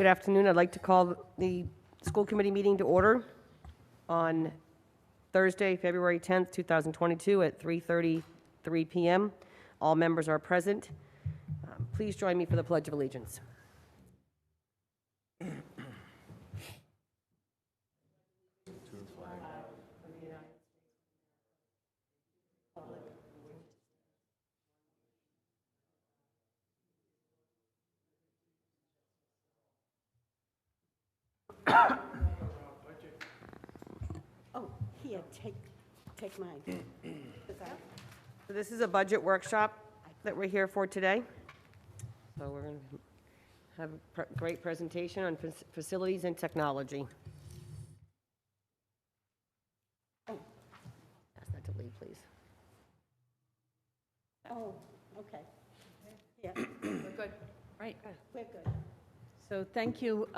Good afternoon. I'd like to call the school committee meeting to order on Thursday, February 10th, 2022 at 3:33 p.m. All members are present. Please join me for the Pledge of Allegiance. Oh, here, take mine. So this is a budget workshop that we're here for today. So we're going to have a great presentation on facilities and technology. Oh. Ask that to leave, please. Oh, okay. Yeah, We're good. Right. we're good. So thank you.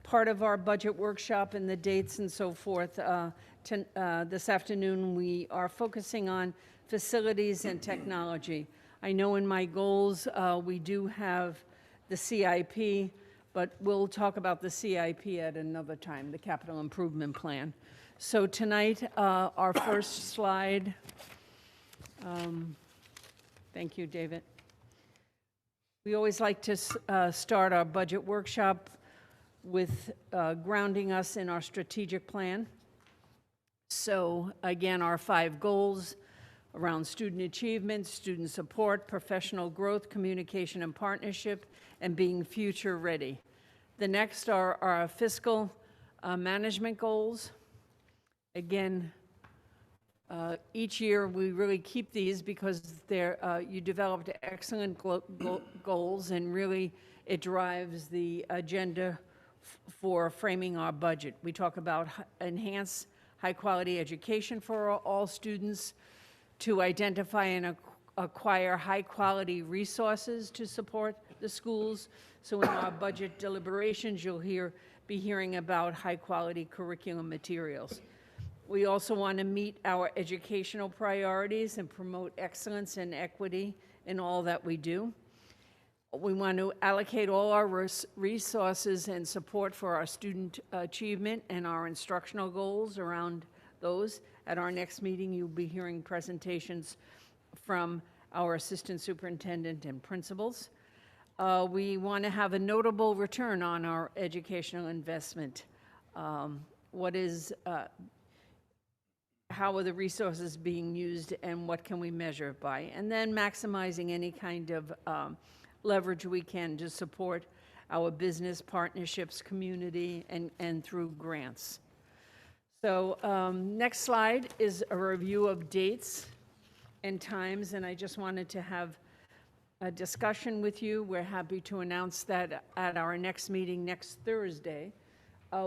Part of our budget workshop and the dates and so forth, this afternoon we are focusing on facilities and technology. I know in my goals we do have the CIP, but we'll talk about the CIP at another time, the Capital Improvement Plan. So tonight, our first slide. Thank you, David. We always like to start our budget workshop with grounding us in our strategic plan. So again, our 5 goals around student achievement, student support, professional growth, communication and partnership, and being future ready. The next are our fiscal management goals. Again, each year we really keep these because you developed excellent goals, and really it drives the agenda for framing our budget. We talk about enhance high quality education for all students, to identify and acquire high quality resources to support the schools. So in our budget deliberations, you'll be hearing about high quality curriculum materials. We also want to meet our educational priorities and promote excellence and equity in all that we do. We want to allocate all our resources and support for our student achievement and our instructional goals around those. At our next meeting, you'll be hearing presentations from our assistant superintendent and principals. We want to have a notable return on our educational investment. How are the resources being used and what can we measure it by? And then maximizing any kind of leverage we can to support our business partnerships, community, and through grants. So next slide is a review of dates and times, and I just wanted to have a discussion with you. We're happy to announce that at our next meeting next Thursday,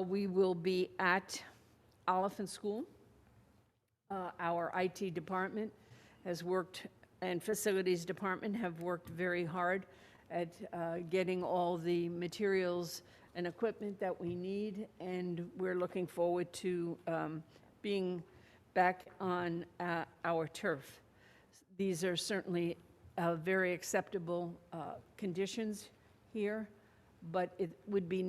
we will be at Oliphant School. Our IT department has worked, and facilities department have worked very hard at getting all the materials and equipment that we need, and we're looking forward to being back on our turf. These are certainly very acceptable conditions here, but it would be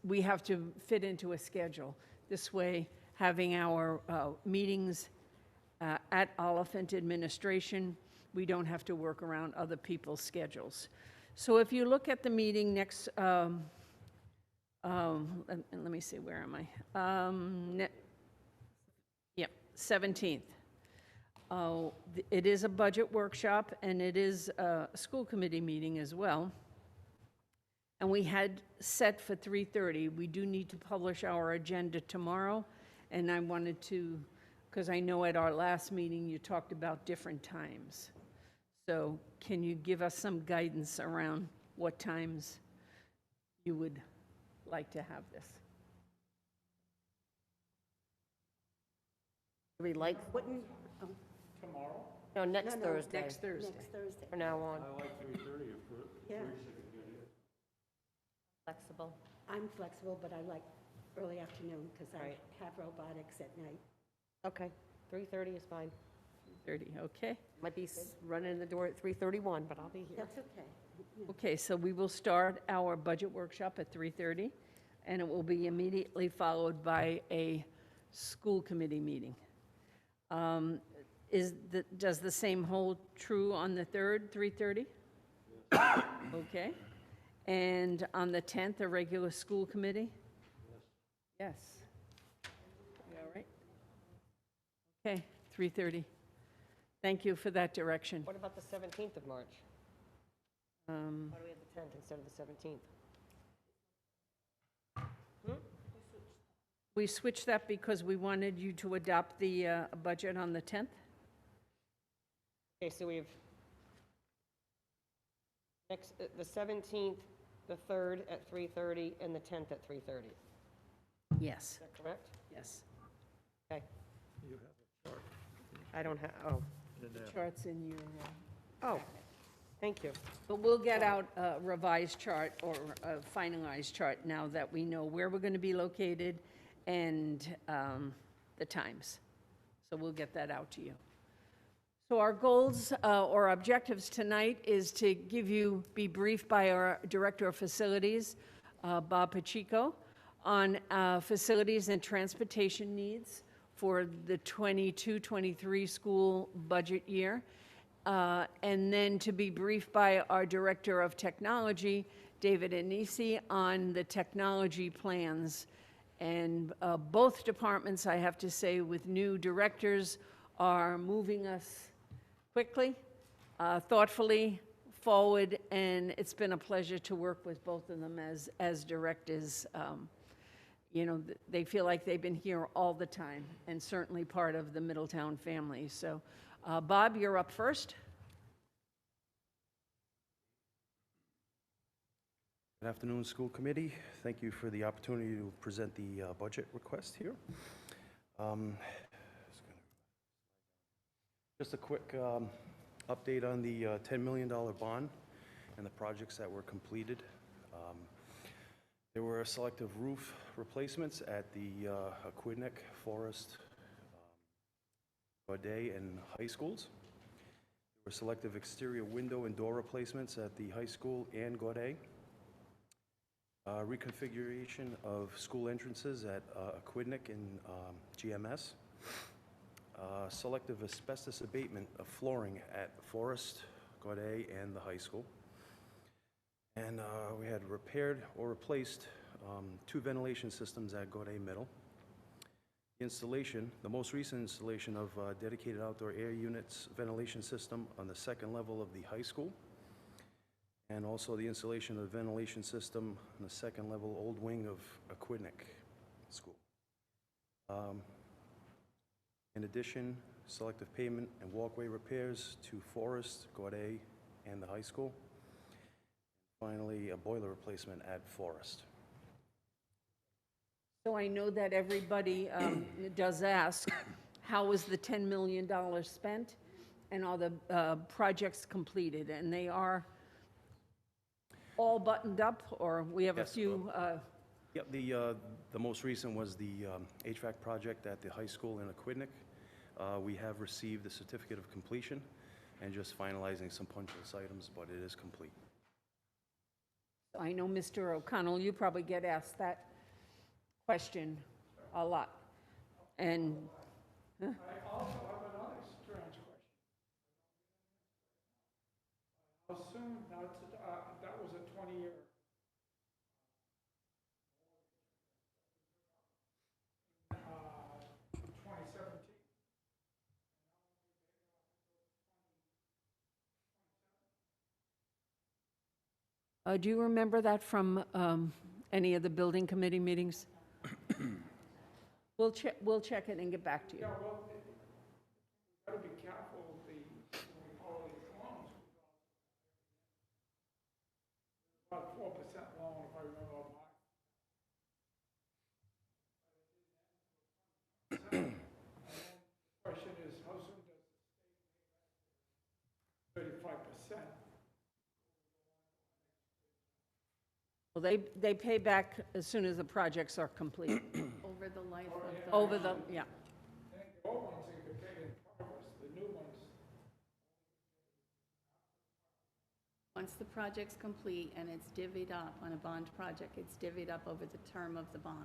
we have to fit into a schedule. This way, having our meetings at Oliphant Administration, we don't have to work around other people's schedules. So if you look at the meeting next, let me see, where am I? 17th. It is a budget workshop, and it is a school committee meeting as well. And we had set for 3:30. We do need to publish our agenda tomorrow. And I wanted to, because I know at our last meeting you talked about different times. So can you give us some guidance around what times you would like to have this? We like Tomorrow? no next Thursday. Next Thursday. Next Thursday. From now on. I like 3:30 if Yeah. Flexible. I'm flexible, but I like early afternoon because I Right. have robotics at night. Okay, 3:30 is fine. 30, okay. Might be running in the door at 3:31, but I'll be here. That's okay. Okay, so we will start our budget workshop at 3:30, and it will be immediately followed by a school committee meeting. Does the same hold true on the 3rd, 3:30? Okay. And on the 10th, a regular school committee? Yes. You all right? Okay, 3:30. Thank you for that direction. What about the 17th of March? Why do we have the 10th instead of the 17th? We switched that because we wanted you to adopt the budget on the 10th? Okay, so we have the 17th, the 3rd at 3:30, and the 10th at 3:30. Is Yes, that correct? yes. Okay. You have a chart I don't have, oh, in there. Charts in your, oh, thank you. but we'll get out a revised chart or a finalized chart now that we know where we're going to be located and the times. So we'll get that out to you. So our goals or objectives tonight is to be briefed by our Director of Facilities, Bob Pacheco, on facilities and transportation needs for the 22-23 school budget year. And then to be briefed by our Director of Technology, David Anisi, on the technology plans. And both departments, I have to say, with new directors, are moving us quickly, thoughtfully forward, and it's been a pleasure to work with both of them as directors. You know, they feel like they've been here all the time, and certainly part of the Middletown family. So, Bob, you're up first. Good afternoon, school committee. Thank you for the opportunity to present the budget request here. Just a quick update on the $10 million bond and the projects that were completed. There were selective roof replacements at the Aquidneck, Forest, Gaudet, and high schools. There were selective exterior window and door replacements at the high school and Gaudet. Reconfiguration of school entrances at Aquidneck and GMS. Selective asbestos abatement of flooring at Forest, Gaudet, and the high school. And we had repaired or replaced 2 ventilation systems at Gaudet Middle. The most recent installation of dedicated outdoor air units ventilation system on the 2nd level of the high school. And also the installation of the ventilation system on the 2nd level old wing of Aquidneck School. In addition, selective pavement and walkway repairs to Forest, Gaudet, and the high school. Finally, a boiler replacement at Forest. So I know that everybody does ask, how was the $10 million spent? And are the projects completed? And they are all buttoned up, or we have a Yes, few? Yep, the most recent was the HVAC project at the high school in Aquidneck. We have received the certificate of completion and just finalizing some punch list items, but it is complete. I know, Mr. O'Connell, you probably get asked that question a lot. And I also have another strange question. How soon, that was a 20-year. 2017. do you remember that from any of the building committee meetings? We'll check it and get back to you. Yeah, well, we gotta be careful when we borrow these loans. About 4% loan, if I remember right. The question is, how soon does the state pay back 35%? Well, they pay back as soon as the projects are complete. Over the life of the... Over the, yeah. I think the old ones, they could pay in progress, the new ones. Once the project's complete and it's divvied up on a bond project, it's divvied up over the term of the bond.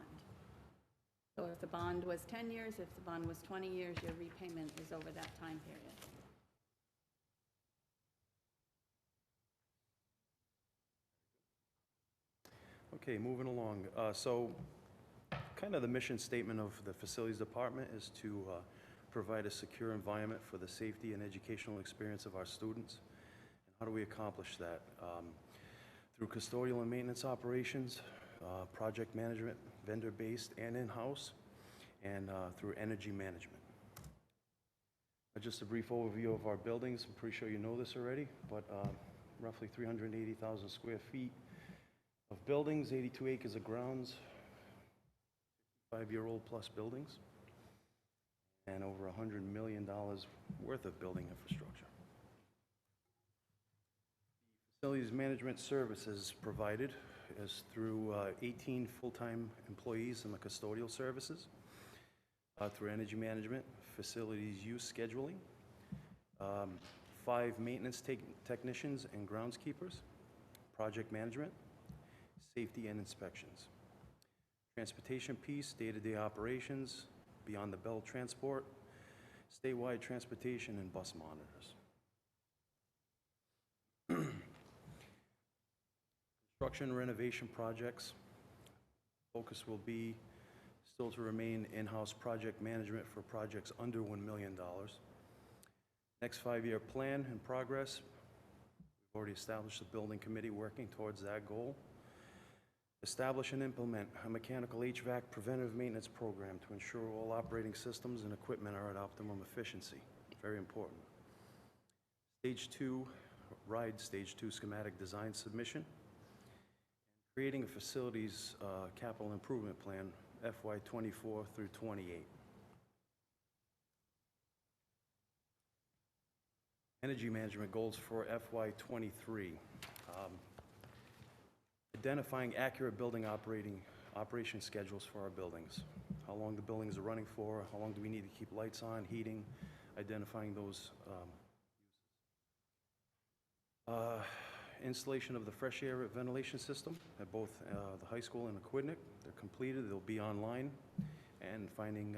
So if the bond was 10 years, if the bond was 20 years, your repayment is over that time period. Okay, moving along. So kind of the mission statement of the Facilities Department is to provide a secure environment for the safety and educational experience of our students. And how do we accomplish that? Through custodial and maintenance operations, project management, vendor-based and in-house, and through energy management. Just a brief overview of our buildings. I'm pretty sure you know this already, but roughly 380,000 square feet of buildings, 82 acres of grounds, 5-year-old plus buildings, and over $100 million worth of building infrastructure. Facilities management services provided is through 18 full-time employees in the custodial services, through energy management, facilities use scheduling, 5 maintenance technicians and groundskeepers, project management, safety and inspections. Transportation piece, day-to-day operations, beyond the bell transport, statewide transportation, and bus monitors. Construction renovation projects. Focus will be still to remain in-house project management for projects under $1 million. Next 5-year plan in progress. We've already established a building committee working towards that goal. Establish and implement a mechanical HVAC preventive maintenance program to ensure all operating systems and equipment are at optimum efficiency. Very important. Stage 2 schematic design submission. Creating a facilities capital improvement plan, FY '24 through '28. Energy management goals for FY '23. Identifying accurate building operation schedules for our buildings. How long the buildings are running for, how long do we need to keep lights on, heating, identifying those installation of the fresh air ventilation system at both the high school and Aquidneck. They're completed, they'll be online, and finding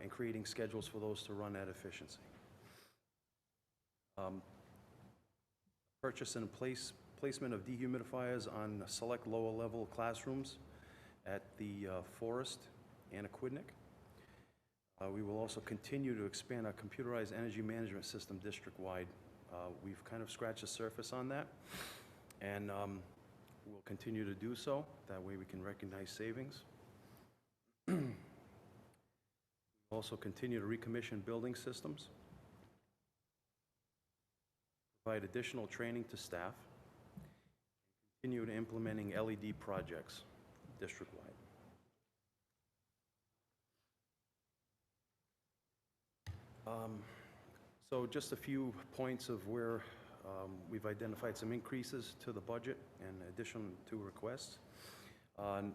and creating schedules for those to run at efficiency. Purchase and placement of dehumidifiers on select lower level classrooms at the Forest and Aquidneck. We will also continue to expand our computerized energy management system district-wide. We've kind of scratched the surface on that, and we'll continue to do so. That way we can recognize savings. We'll also continue to recommission building systems, provide additional training to staff, and continue to implementing LED projects district-wide. So just a few points of where we've identified some increases to the budget in addition to requests.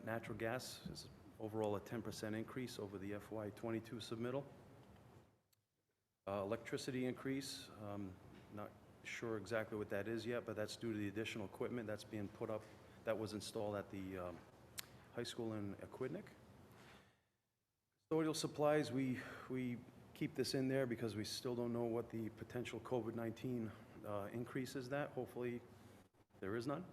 Natural gas is overall a 10% increase over the FY '22 submittal. Electricity increase, not sure exactly what that is yet, but that's due to the additional equipment that's being put up, that was installed at the high school in Aquidneck. Custodial supplies, we keep this in there because we still don't know what the potential COVID-19 increase is that. Hopefully there is none.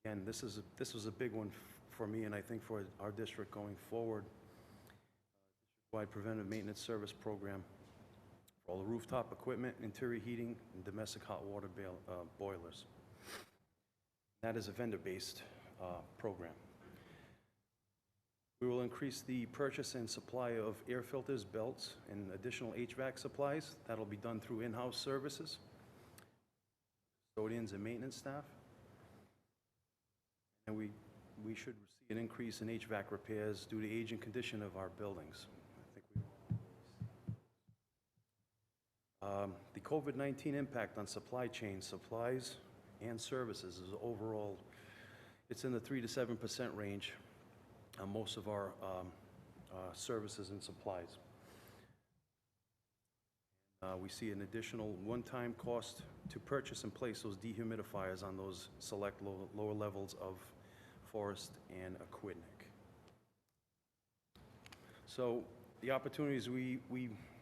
Again, this was a big one for me, and I think for our district going forward. District-wide preventive maintenance service program for all the rooftop equipment, interior heating, and domestic hot water boilers. That is a vendor-based program. We will increase the purchase and supply of air filters, belts, and additional HVAC supplies. That'll be done through in-house services, custodians and maintenance staff. And we should see an increase in HVAC repairs due to the age and condition of our buildings. The COVID-19 impact on supply chain, supplies, and services is overall, it's in the 3 to 7% range on most of our services and supplies. We see an additional one-time cost to purchase and place those dehumidifiers on those select lower levels of Forest and Aquidneck. So the opportunities we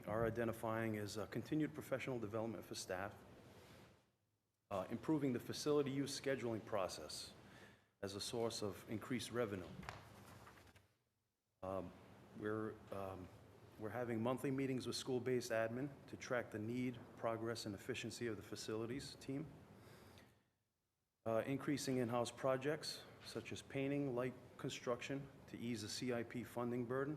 are identifying is continued professional development for staff, improving the facility use scheduling process as a source of increased revenue. We're having monthly meetings with school-based admin to track the need, progress, and efficiency of the facilities team. Increasing in-house projects such as painting, light construction to ease the CIP funding burden,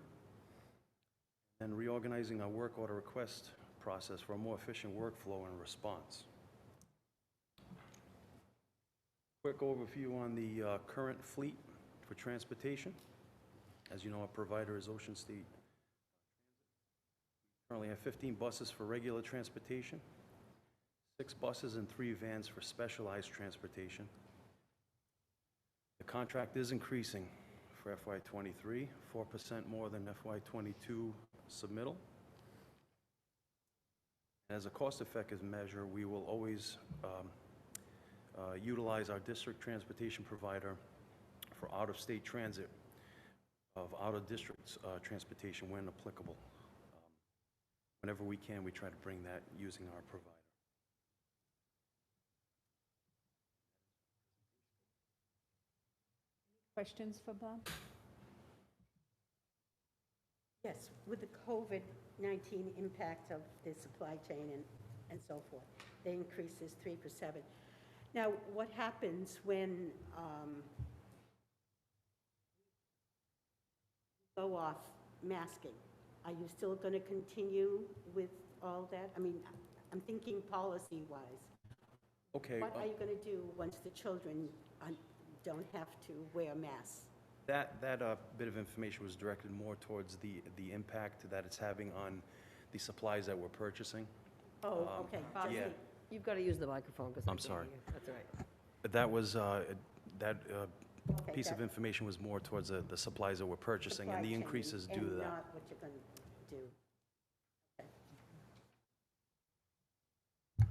and reorganizing our work order request process for a more efficient workflow and response. Quick overview on the current fleet for transportation. As you know, our provider is Ocean State. Currently have 15 buses for regular transportation, 6 buses and 3 vans for specialized transportation. The contract is increasing for FY23, 4% more than FY22 submittal. As a cost-effective measure, we will always utilize our district transportation provider for out-of-state transit of out-of-district transportation when applicable. Whenever we can, we try to bring that using our provider. Questions for Bob? Yes, with the COVID-19 impact of the supply chain and so forth, the increase is 3%. Now, what happens when go off masking? Are you still going to continue with all that? I mean, I'm thinking policy-wise. Okay. What are you going to do once the children don't have to wear masks? That bit of information was directed more towards the impact that it's having on the supplies that we're purchasing. Oh, okay. Bob, Yeah. You've got to use the microphone because I'm sorry. That's all right. That was, that Okay, piece of that- information was more towards the supplies that we're purchasing and supply the chain increases due to And that. not what you're going to do.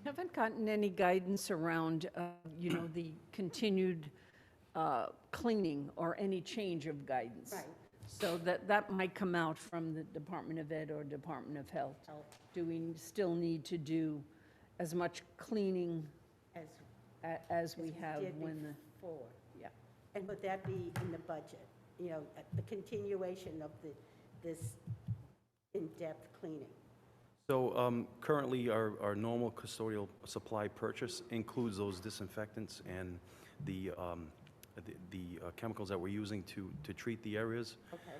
Haven't gotten any guidance around, the continued cleaning or any change of guidance. Right. So that might come out from the Department of Ed or Department of Health. Health. Do we still need to do as much cleaning as we have did when the, before. yeah. And would that be in the budget? You know, the continuation of this in-depth cleaning? So currently, our normal custodial supply purchase includes those disinfectants and the chemicals that we're using to treat the areas. Okay.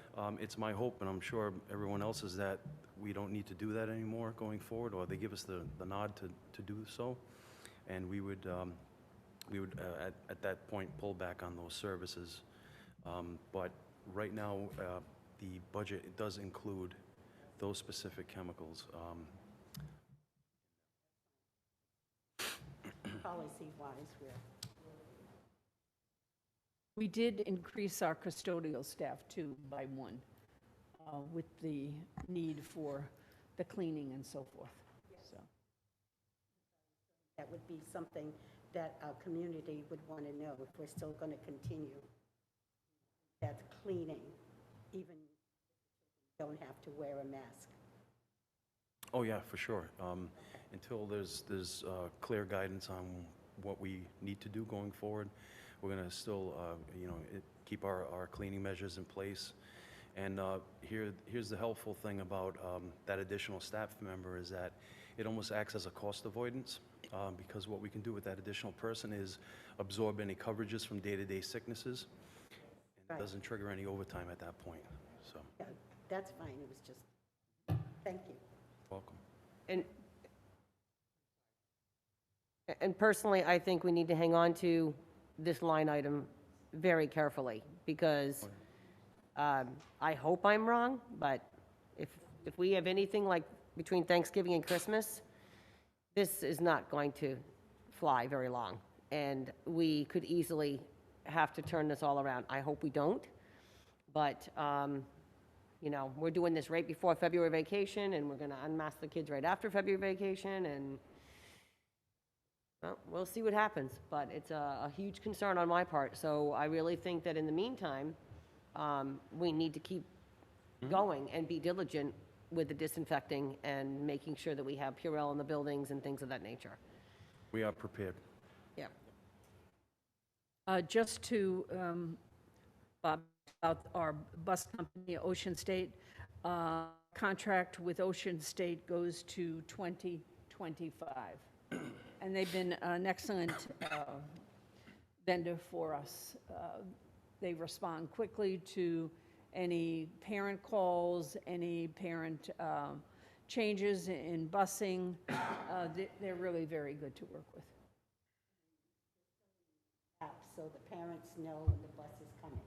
It's my hope, and I'm sure everyone else, is that we don't need to do that anymore going forward, or they give us the nod to do so, and we would at that point pull back on those services. But right now, the budget, it does include those specific chemicals. Policy-wise, We did increase our custodial staff too by 1 with the need for the cleaning and so forth. So, that would be something that our community would want to know if we're still going to continue that cleaning, even if you don't have to wear a mask. Oh, yeah, for sure. Until there's clear guidance on what we need to do going forward, we're going to still, keep our cleaning measures in place. And here's the helpful thing about that additional staff member is that it almost acts as a cost avoidance because what we can do with that additional person is absorb any coverages from day-to-day sicknesses. And Right. it doesn't trigger any overtime at that point. So, Yeah, that's fine, it was just, thank you. welcome. And personally, I think we need to hang on to this line item very carefully, because I hope I'm wrong, but if we have anything like between Thanksgiving and Christmas, this is not going to fly very long, and we could easily have to turn this all around. I hope we don't, but, you know, we're doing this right before February vacation, and we're gonna unmask the kids right after February vacation, and, well, we'll see what happens, but it's a huge concern on my part, so I really think that in the meantime, we need to keep going and be diligent with the disinfecting and making sure that we have Purell in the buildings and things of that nature. We are prepared. Yeah. Just to, Bob, about our bus company, Ocean State, contract with Ocean State goes to 2025. And they've been an excellent vendor for us. They respond quickly to any parent calls, any parent changes in busing. They're really very good to work with. App, so the parents know when the bus is coming.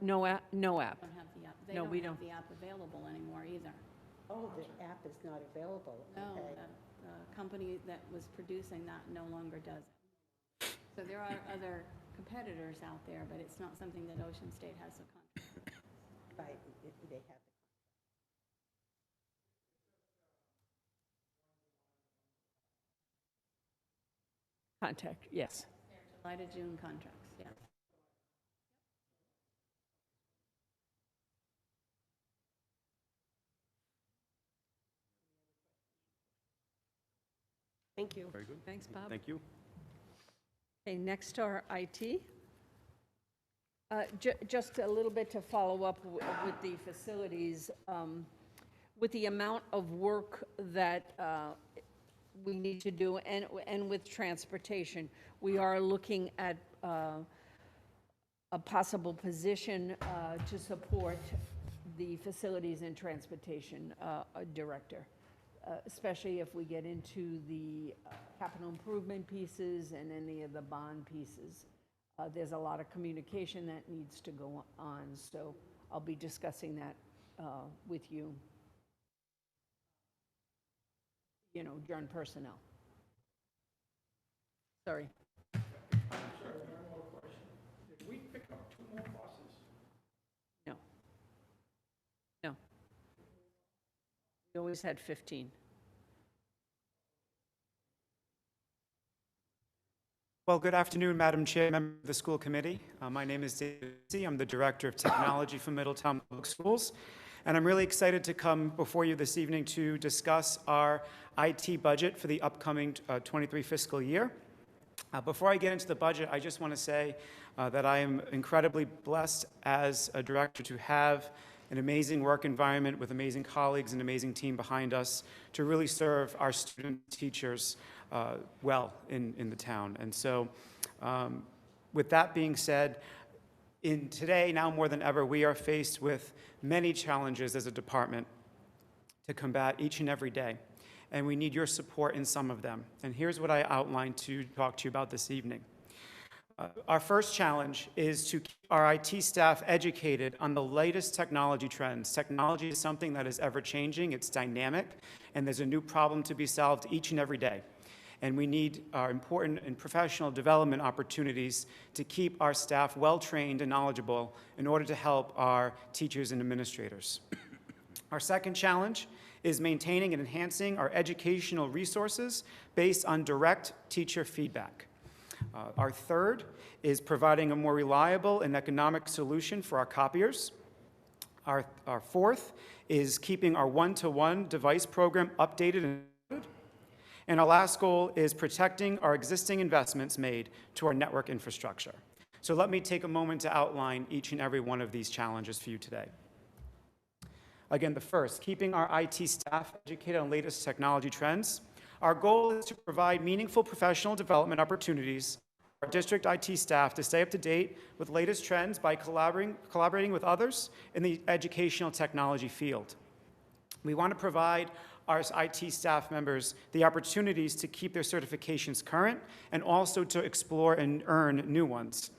No app, no app. Don't have the app. They No, don't we have don't. the app available anymore either. Oh, the app is not available, No, okay. the company that was producing that no longer does it. So there are other competitors out there, but it's not something that Ocean State has a contract. Right, they have. Contact, yes. July to June contracts, yeah. Thank you. Very good. Thanks, Bob. Thank you. Okay, next are IT. Just a little bit to follow up with the facilities, with the amount of work that we need to do, and with transportation. We are looking at a possible position to support the facilities and transportation director, especially if we get into the capital improvement pieces and any of the bond pieces. There's a lot of communication that needs to go on, so I'll be discussing that with you, during personnel. Sorry. I'm sorry, one more question. Did we pick up 2 more buses? No. No. We always had 15. Well, good afternoon, Madam Chair, member of the school committee. My name is David C. I'm the Director of Technology for Middletown Public Schools, and I'm really excited to come before you this evening to discuss our IT budget for the upcoming 23 fiscal year. Before I get into the budget, I just want to say that I am incredibly blessed as a director to have an amazing work environment with amazing colleagues and amazing team behind us to really serve our student teachers well in the town. And so with that being said, in today, now more than ever, we are faced with many challenges as a department to combat each and every day. And we need your support in some of them. And here's what I outlined to talk to you about this evening. Our first challenge is to keep our IT staff educated on the latest technology trends. Technology is something that is ever-changing, it's dynamic, and there's a new problem to be solved each and every day. And we need our important and professional development opportunities to keep our staff well-trained and knowledgeable in order to help our teachers and administrators. Our second challenge is maintaining and enhancing our educational resources based on direct teacher feedback. Our third is providing a more reliable and economic solution for our copiers. Our fourth is keeping our one-to-one device program updated. And our last goal is protecting our existing investments made to our network infrastructure. So let me take a moment to outline each and every one of these challenges for you today. Again, the first, keeping our IT staff educated on latest technology trends. Our goal is to provide meaningful professional development opportunities for our district IT staff to stay up to date with latest trends by collaborating with others in the educational technology field. We want to provide our IT staff members the opportunities to keep their certifications current and also to explore and earn new ones.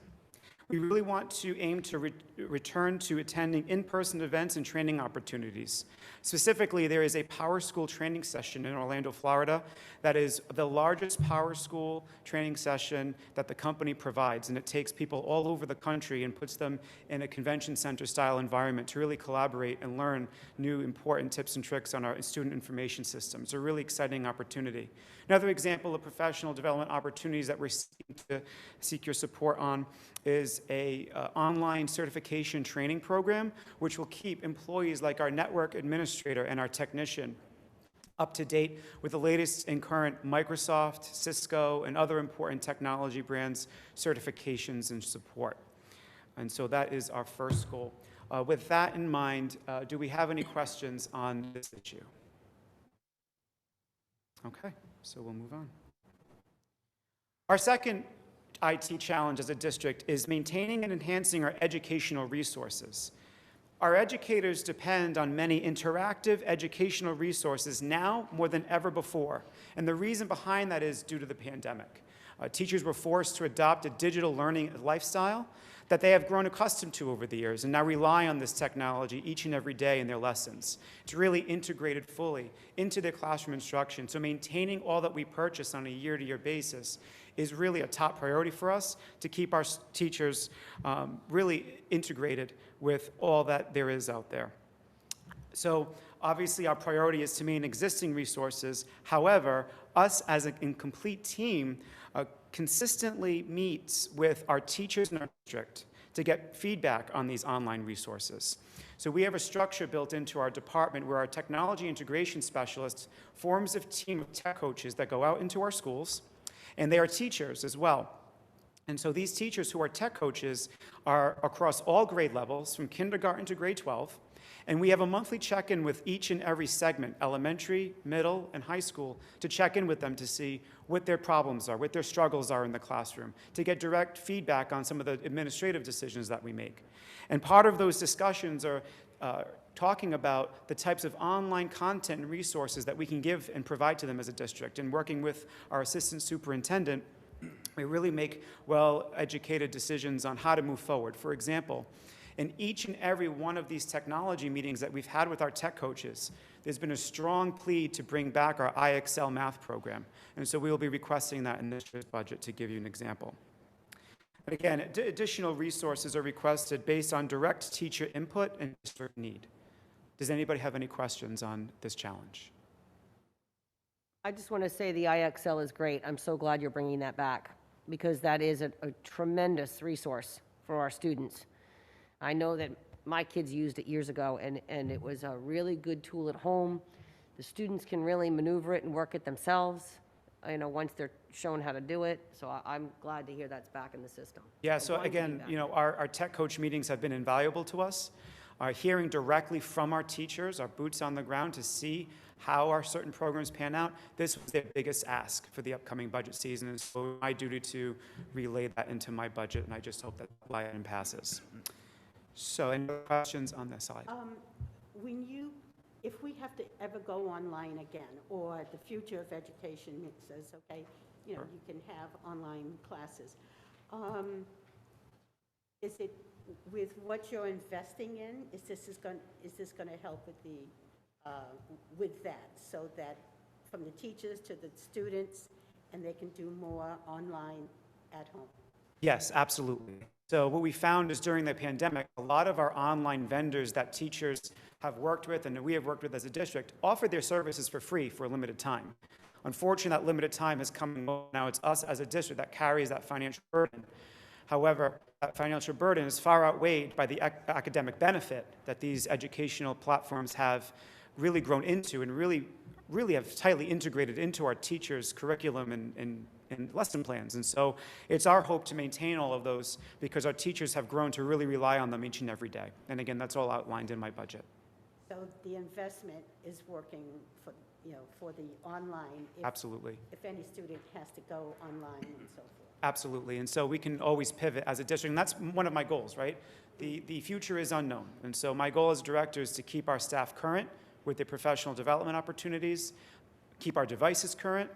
We really want to aim to return to attending in-person events and training opportunities. Specifically, there is a Power School training session in Orlando, Florida, that is the largest Power School training session that the company provides, and it takes people all over the country and puts them in a convention center style environment to really collaborate and learn new important tips and tricks on our student information system. It's a really exciting opportunity. Another example of professional development opportunities that we're seeking to seek your support on is a online certification training program, which will keep employees like our network administrator and our technician up to date with the latest and current Microsoft, Cisco, and other important technology brands, certifications, and support. And so that is our first goal. With that in mind, do we have any questions on this issue? Okay, so we'll move on. Our second IT challenge as a district is maintaining and enhancing our educational resources. Our educators depend on many interactive educational resources now more than ever before, and the reason behind that is due to the pandemic. Teachers were forced to adopt a digital learning lifestyle that they have grown accustomed to over the years and now rely on this technology each and every day in their lessons. It's really integrated fully into their classroom instruction, so maintaining all that we purchase on a year-to-year basis is really a top priority for us to keep our teachers really integrated with all that there is out there. So obviously our priority is to maintain existing resources. However, us as an incomplete team consistently meets with our teachers in our district to get feedback on these online resources. So we have a structure built into our department where our technology integration specialist forms a team of tech coaches that go out into our schools, and they are teachers as well. And so these teachers who are tech coaches are across all grade levels, from kindergarten to grade 12, and we have a monthly check-in with each and every segment, elementary, middle, and high school, to check in with them to see what their problems are, what their struggles are in the classroom, to get direct feedback on some of the administrative decisions that we make. And part of those discussions are talking about the types of online content and resources that we can give and provide to them as a district. And working with our assistant superintendent, we really make well-educated decisions on how to move forward. For example, in each and every one of these technology meetings that we've had with our tech coaches, there's been a strong plea to bring back our IXL math program. And so we will be requesting that in this year's budget, to give you an example. But again, additional resources are requested based on direct teacher input and district need. Does anybody have any questions on this challenge? I just want to say the IXL is great. I'm so glad you're bringing that back, because that is a tremendous resource for our students. I know that my kids used it years ago, and it was a really good tool at home. The students can really maneuver it and work it themselves, once they're shown how to do it. So I'm glad to hear that's back in the system. Yeah, so again, our tech coach meetings have been invaluable to us. Hearing directly from our teachers, our boots on the ground, to see how our certain programs pan out, this was their biggest ask for the upcoming budget season, and so my duty to relay that into my budget, and I just hope that the item passes. So, any questions on this side? If we have to ever go online again, or the future of education says, okay, Sure. you can have online classes, is it, with what you're investing in, is this going to help with that, so that from the teachers to the students, and they can do more online at home? Yes, absolutely. So what we found is during the pandemic, a lot of our online vendors that teachers have worked with and that we have worked with as a district offered their services for free for a limited time. Unfortunately, that limited time has come and gone. Now it's us as a district that carries that financial burden. However, that financial burden is far outweighed by the academic benefit that these educational platforms have really grown into and really have tightly integrated into our teachers' curriculum and lesson plans. And so it's our hope to maintain all of those, because our teachers have grown to really rely on them each and every day. And again, that's all outlined in my budget. So the investment is working for the online. Absolutely. If any student has to go online and so forth. Absolutely. And so we can always pivot as a district. And that's one of my goals, right? The future is unknown. And so my goal as director is to keep our staff current with their professional development opportunities, keep our devices current,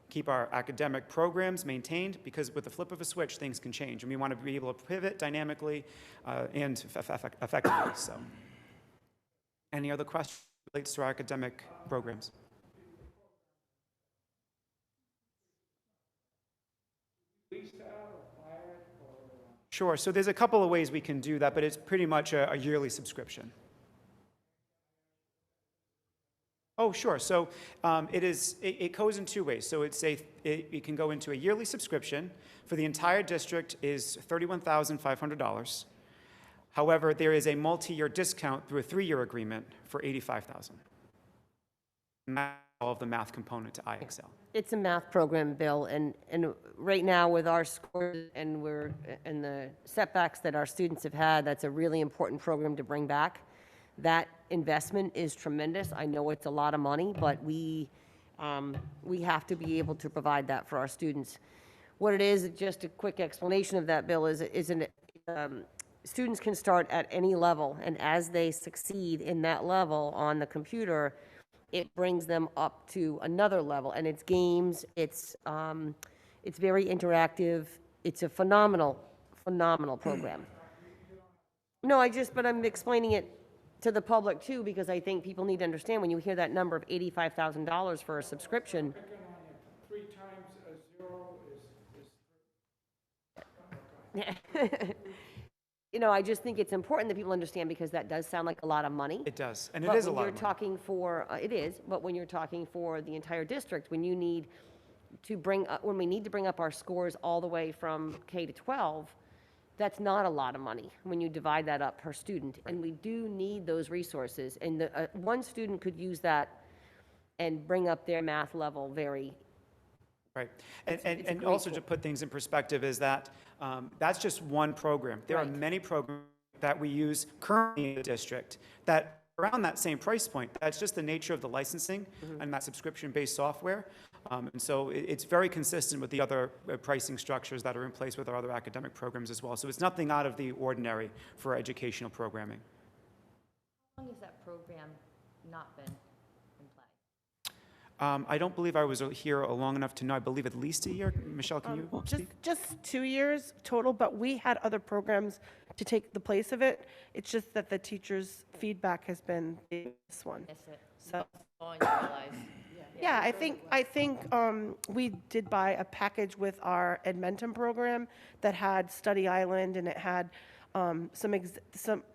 keep our academic programs maintained, because with the flip of a switch, things can change, and we want to be able to pivot dynamically and effectively. So, any other questions relates to our academic programs? Sure. So there's a couple of ways we can do that, but it's pretty much a yearly subscription. Oh, sure. So it goes in two ways. So it can go into a yearly subscription. For the entire district is $31,500. However, there is a multi-year discount through a 3-year agreement for $85,000. And that's all of the math component to IXL. It's a math program, Bill, and right now with our scores and the setbacks that our students have had, that's a really important program to bring back. That investment is tremendous. I know it's a lot of money, but we have to be able to provide that for our students. What it is, just a quick explanation of that, Bill, students can start at any level, and as they succeed in that level on the computer, it brings them up to another level, and it's games, it's very interactive, it's a phenomenal program. No, but I'm explaining it to the public too, because I think people need to understand when you hear that number of $85,000 for a subscription. Picking on you, 3 times a 0 is I just think it's important that people understand, because that does sound like a lot of money. It does, and it But is a when lot you're of money. talking for, it is, but when you're talking for the entire district, when you need to when we need to bring up our scores all the way from K to 12, that's not a lot of money when you divide that up per student. And we do need those resources. And one student could use that and bring up their math level very. Right. It's a And great also tool. to put things in perspective is that that's just one program. There are Right. many programs that we use currently in the district that are around that same price point. That's just the nature of the licensing and that subscription-based software. And so it's very consistent with the other pricing structures that are in place with our other academic programs as well. So it's nothing out of the ordinary for educational programming. How long has that program not been in play? I don't believe I was here long enough to know. I believe at least a year. Michelle, can you speak? Just 2 years total, but we had other programs to take the place of it. It's just that the teachers' feedback has been this one. Miss it. So, Oh, and you realize. yeah, I think we did buy a package with our Edmentum program that had Study Island, and it had some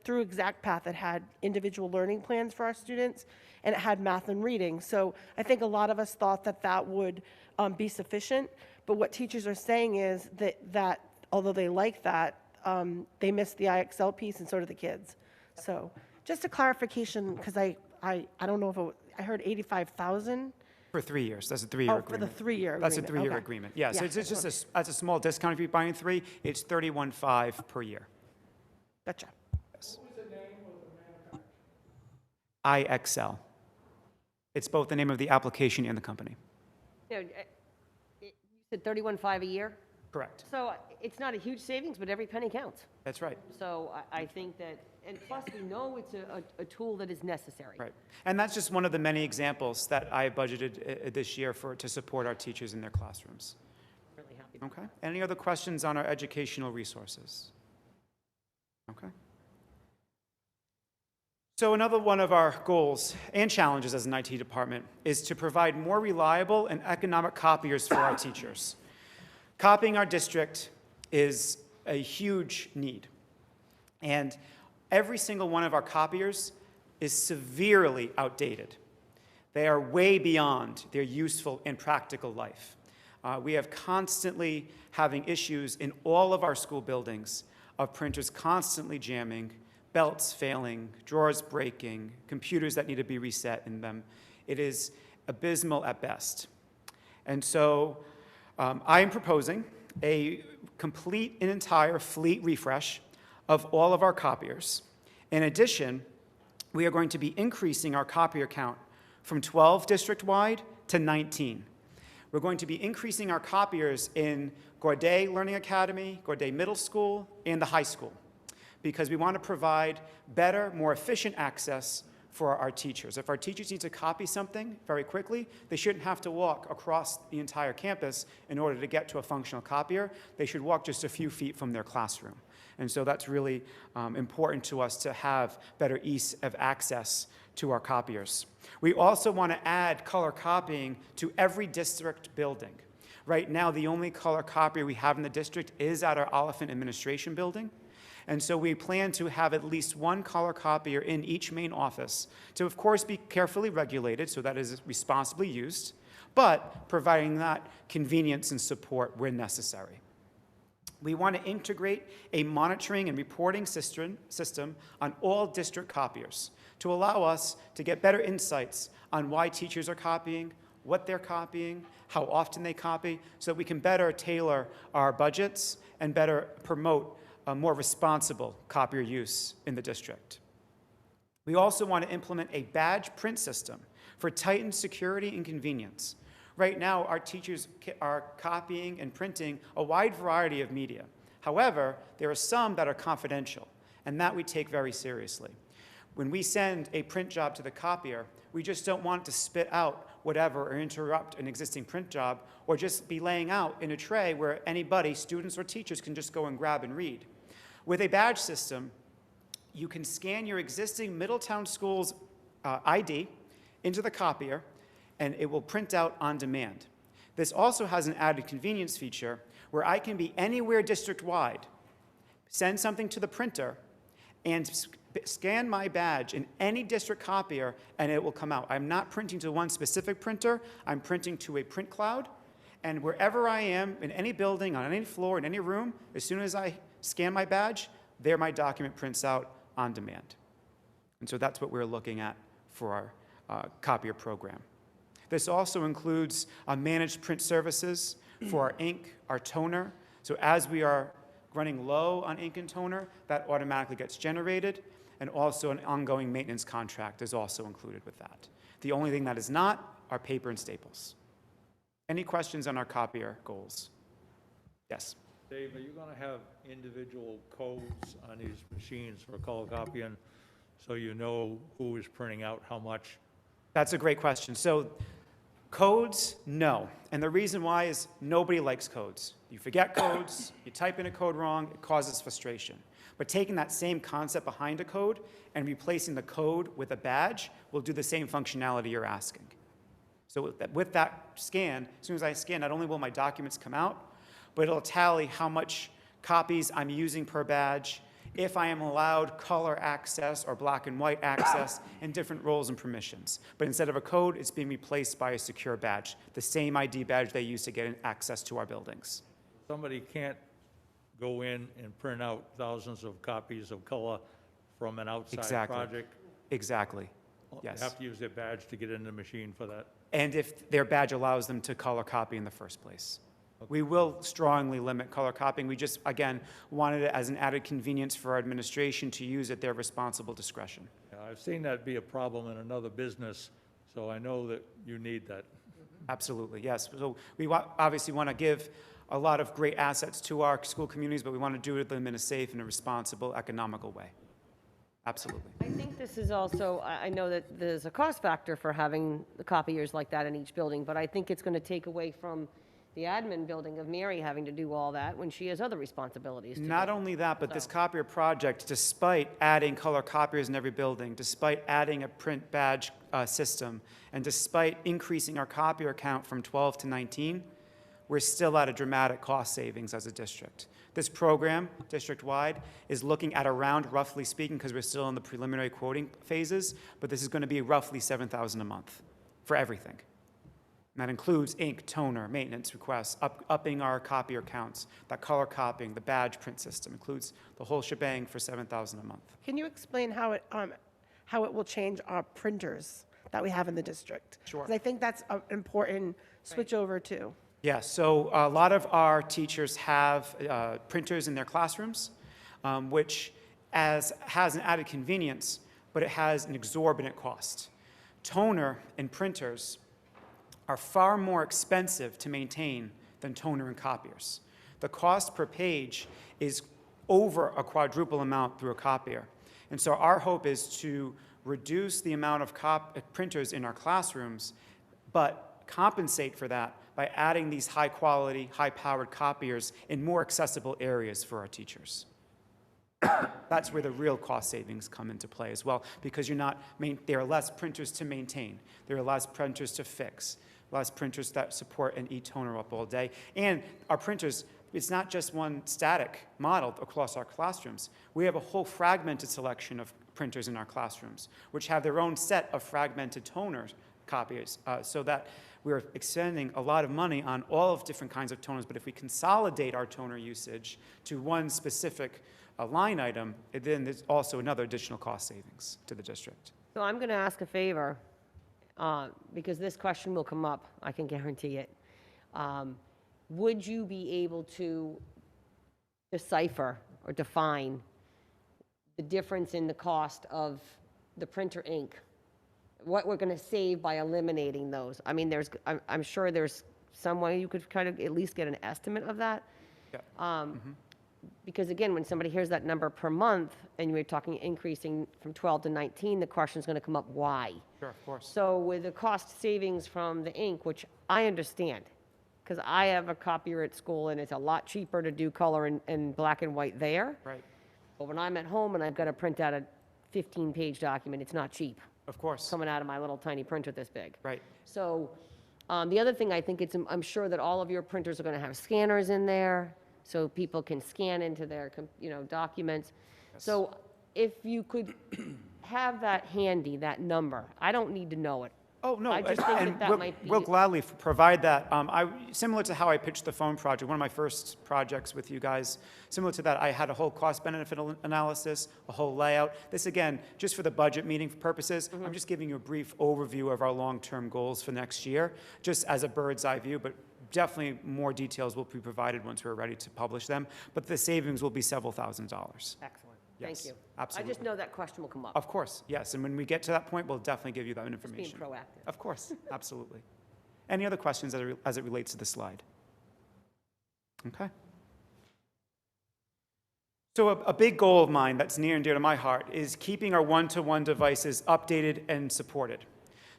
through ExactPath, it had individual learning plans for our students, and it had math and reading. So I think a lot of us thought that would be sufficient, but what teachers are saying is that although they like that, they missed the IXL piece, and so do the kids. So just a clarification, because I don't know if I heard 85,000. For 3 years. That's a 3-year Oh, agreement. for the 3-year agreement. That's a 3-year Okay. agreement. Yeah, so Yeah. it's just that's a small discount if you're buying 3. It's $31,500 per year. Gotcha. Yes. IXL. It's both the name of the application and the company. You said 31.5 a year? Correct. So it's not a huge savings, but every penny counts. That's right. So I think that, and plus we know it's a tool that is necessary. Right. And that's just one of the many examples that I budgeted this year to support our teachers in their classrooms. Really happy. Okay. Any other questions on our educational resources? Okay. So another one of our goals and challenges as an IT department is to provide more reliable and economic copiers for our teachers. Copying our district is a huge need. And every single one of our copiers is severely outdated. They are way beyond their useful and practical life. We have constantly having issues in all of our school buildings of printers constantly jamming, belts failing, drawers breaking, computers that need to be reset in them. It is abysmal at best. And so I am proposing a complete and entire fleet refresh of all of our copiers. In addition, we are going to be increasing our copier count from 12 district-wide to 19. We're going to be increasing our copiers in Gaudet Learning Academy, Gaudet Middle School, and the high school, because we want to provide better, more efficient access for our teachers. If our teachers need to copy something very quickly, they shouldn't have to walk across the entire campus in order to get to a functional copier. They should walk just a few feet from their classroom. And so that's really important to us to have better ease of access to our copiers. We also want to add color copying to every district building. Right now, the only color copier we have in the district is at our Oliphant Administration Building. And so we plan to have at least one color copier in each main office to, of course, be carefully regulated so that it is responsibly used, but providing that convenience and support where necessary. We want to integrate a monitoring and reporting system on all district copiers to allow us to get better insights on why teachers are copying, what they're copying, how often they copy, so that we can better tailor our budgets and better promote a more responsible copier use in the district. We also want to implement a badge print system for tightened security and convenience. Right now, our teachers are copying and printing a wide variety of media. However, there are some that are confidential, and that we take very seriously. When we send a print job to the copier, we just don't want to spit out whatever or interrupt an existing print job or just be laying out in a tray where anybody, students or teachers, can just go and grab and read. With a badge system, you can scan your existing Middletown Schools ID into the copier, and it will print out on demand. This also has an added convenience feature where I can be anywhere district-wide, send something to the printer, and scan my badge in any district copier, and it will come out. I'm not printing to one specific printer. I'm printing to a print cloud, and wherever I am, in any building, on any floor, in any room, as soon as I scan my badge, there my document prints out on demand. And so that's what we're looking at for our copier program. This also includes managed print services for our ink, our toner. So as we are running low on ink and toner, that automatically gets generated, and also an ongoing maintenance contract is also included with that. The only thing that is not are paper and staples. Any questions on our copier goals? Yes? Dave, are you going to have individual codes on these machines for color copying so you know who is printing out how much? That's a great question. So codes, no. And the reason why is nobody likes codes. You forget codes, you type in a code wrong, it causes frustration. But taking that same concept behind a code and replacing the code with a badge will do the same functionality you're asking. So with that scan, as soon as I scan, not only will my documents come out, but it'll tally how much copies I'm using per badge, if I am allowed color access or black and white access, and different roles and permissions. But instead of a code, it's being replaced by a secure badge, the same ID badge they use to get access to our buildings. Somebody can't go in and print out thousands of copies of color from an outside project? Exactly. Yes. They have to use their badge to get in the machine for that? And if their badge allows them to color copy in the first place. We will strongly limit color copying. We just, again, wanted it as an added convenience for our administration to use at their responsible discretion. Yeah, I've seen that be a problem in another business, so I know that you need that. Absolutely, yes. So we obviously want to give a lot of great assets to our school communities, but we want to do them in a safe and a responsible, economical way. Absolutely. I think this is also, I know that there's a cost factor for having the copiers like that in each building, but I think it's going to take away from the admin building of Mary having to do all that when she has other responsibilities to do. Not only that, but this copier project, despite adding color copiers in every building, despite adding a print badge system, and despite increasing our copier count from 12 to 19, we're still at a dramatic cost savings as a district. This program, district-wide, is looking at around, roughly speaking, because we're still in the preliminary quoting phases, but this is going to be roughly $7,000 a month for everything. And that includes ink, toner, maintenance requests, upping our copier counts, that color copying, the badge print system, includes the whole shebang for $7,000 a month. Can you explain how it will change our printers that we have in the district? Sure. 'Cause I think that's an important switch over too. Yes, so a lot of our teachers have printers in their classrooms, which has an added convenience, but it has an exorbitant cost. Toner and printers are far more expensive to maintain than toner and copiers. The cost per page is over a quadruple amount through a copier. And so our hope is to reduce the amount of printers in our classrooms, but compensate for that by adding these high-quality, high-powered copiers in more accessible areas for our teachers. That's where the real cost savings come into play as well, because there are less printers to maintain, there are less printers to fix, less printers that support an e-toner up all day, and our printers, it's not just one static model across our classrooms. We have a whole fragmented selection of printers in our classrooms, which have their own set of fragmented toner copiers, so that we're expending a lot of money on all of different kinds of toners, but if we consolidate our toner usage to one specific line item, then there's also another additional cost savings to the district. So I'm going to ask a favor, because this question will come up, I can guarantee it. Would you be able to decipher or define the difference in the cost of the printer ink? What we're going to save by eliminating those? I mean, I'm sure there's some way you could kind of at least get an estimate of that. Yeah. Because again, when somebody hears that number per month and you're talking increasing from 12 to 19, the question's going to come up, why? Sure, of course. So with the cost savings from the ink, which I understand, because I have a copier at school and it's a lot cheaper to do color and black and white there. Right. But when I'm at home and I've got to print out a 15-page document, it's not cheap. Of course. Coming out of my little tiny printer this big. Right. So the other thing I think I'm sure that all of your printers are going to have scanners in there, so people can scan into their documents. Yes. So if you could have that handy, that number, I don't need to know it. Oh, no, I just think and that might be. we'll gladly provide that. Similar to how I pitched the phone project, one of my first projects with you guys, similar to that, I had a whole cost-benefit analysis, a whole layout. This, again, just for the budget meeting purposes, I'm just giving you a brief overview of our long-term goals for next year, just as a bird's-eye view, but definitely more details will be provided once we're ready to publish them. But the savings will be several $1,000s. Excellent. Yes, Thank you. absolutely. I just know that question will come up. Of course, yes. And when we get to that point, we'll definitely give you that information. Just being proactive. Of course, absolutely. Any other questions as it relates to the slide? Okay. So a big goal of mine that's near and dear to my heart is keeping our one-to-one devices updated and supported.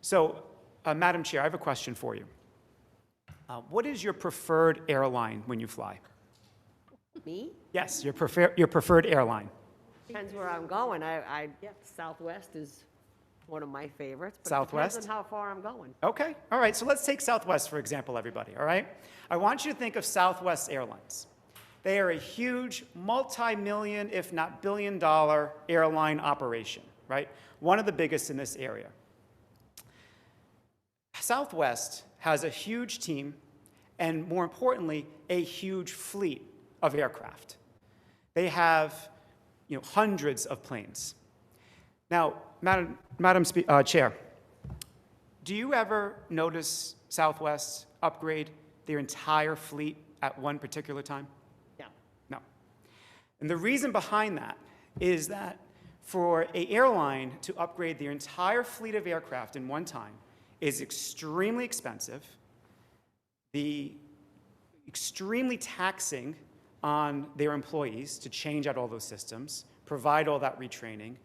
So, Madam Chair, I have a question for you. What is your preferred airline when you fly? Me? Yes, your preferred airline. Depends where I'm going. Southwest is one of my favorites. But Southwest? It depends on how far I'm going. Okay, all right, so let's take Southwest, for example, everybody, all right? I want you to think of Southwest Airlines. They are a huge, multi-million, if not billion-dollar airline operation, right? One of the biggest in this area. Southwest has a huge team and, more importantly, a huge fleet of aircraft. They have hundreds of planes. Now, Madam Chair, do you ever notice Southwest upgrade their entire fleet at one particular time? No. No. And the reason behind that is that for an airline to upgrade their entire fleet of aircraft in one time is extremely expensive, extremely taxing on their employees to change out all those systems, provide all that retraining,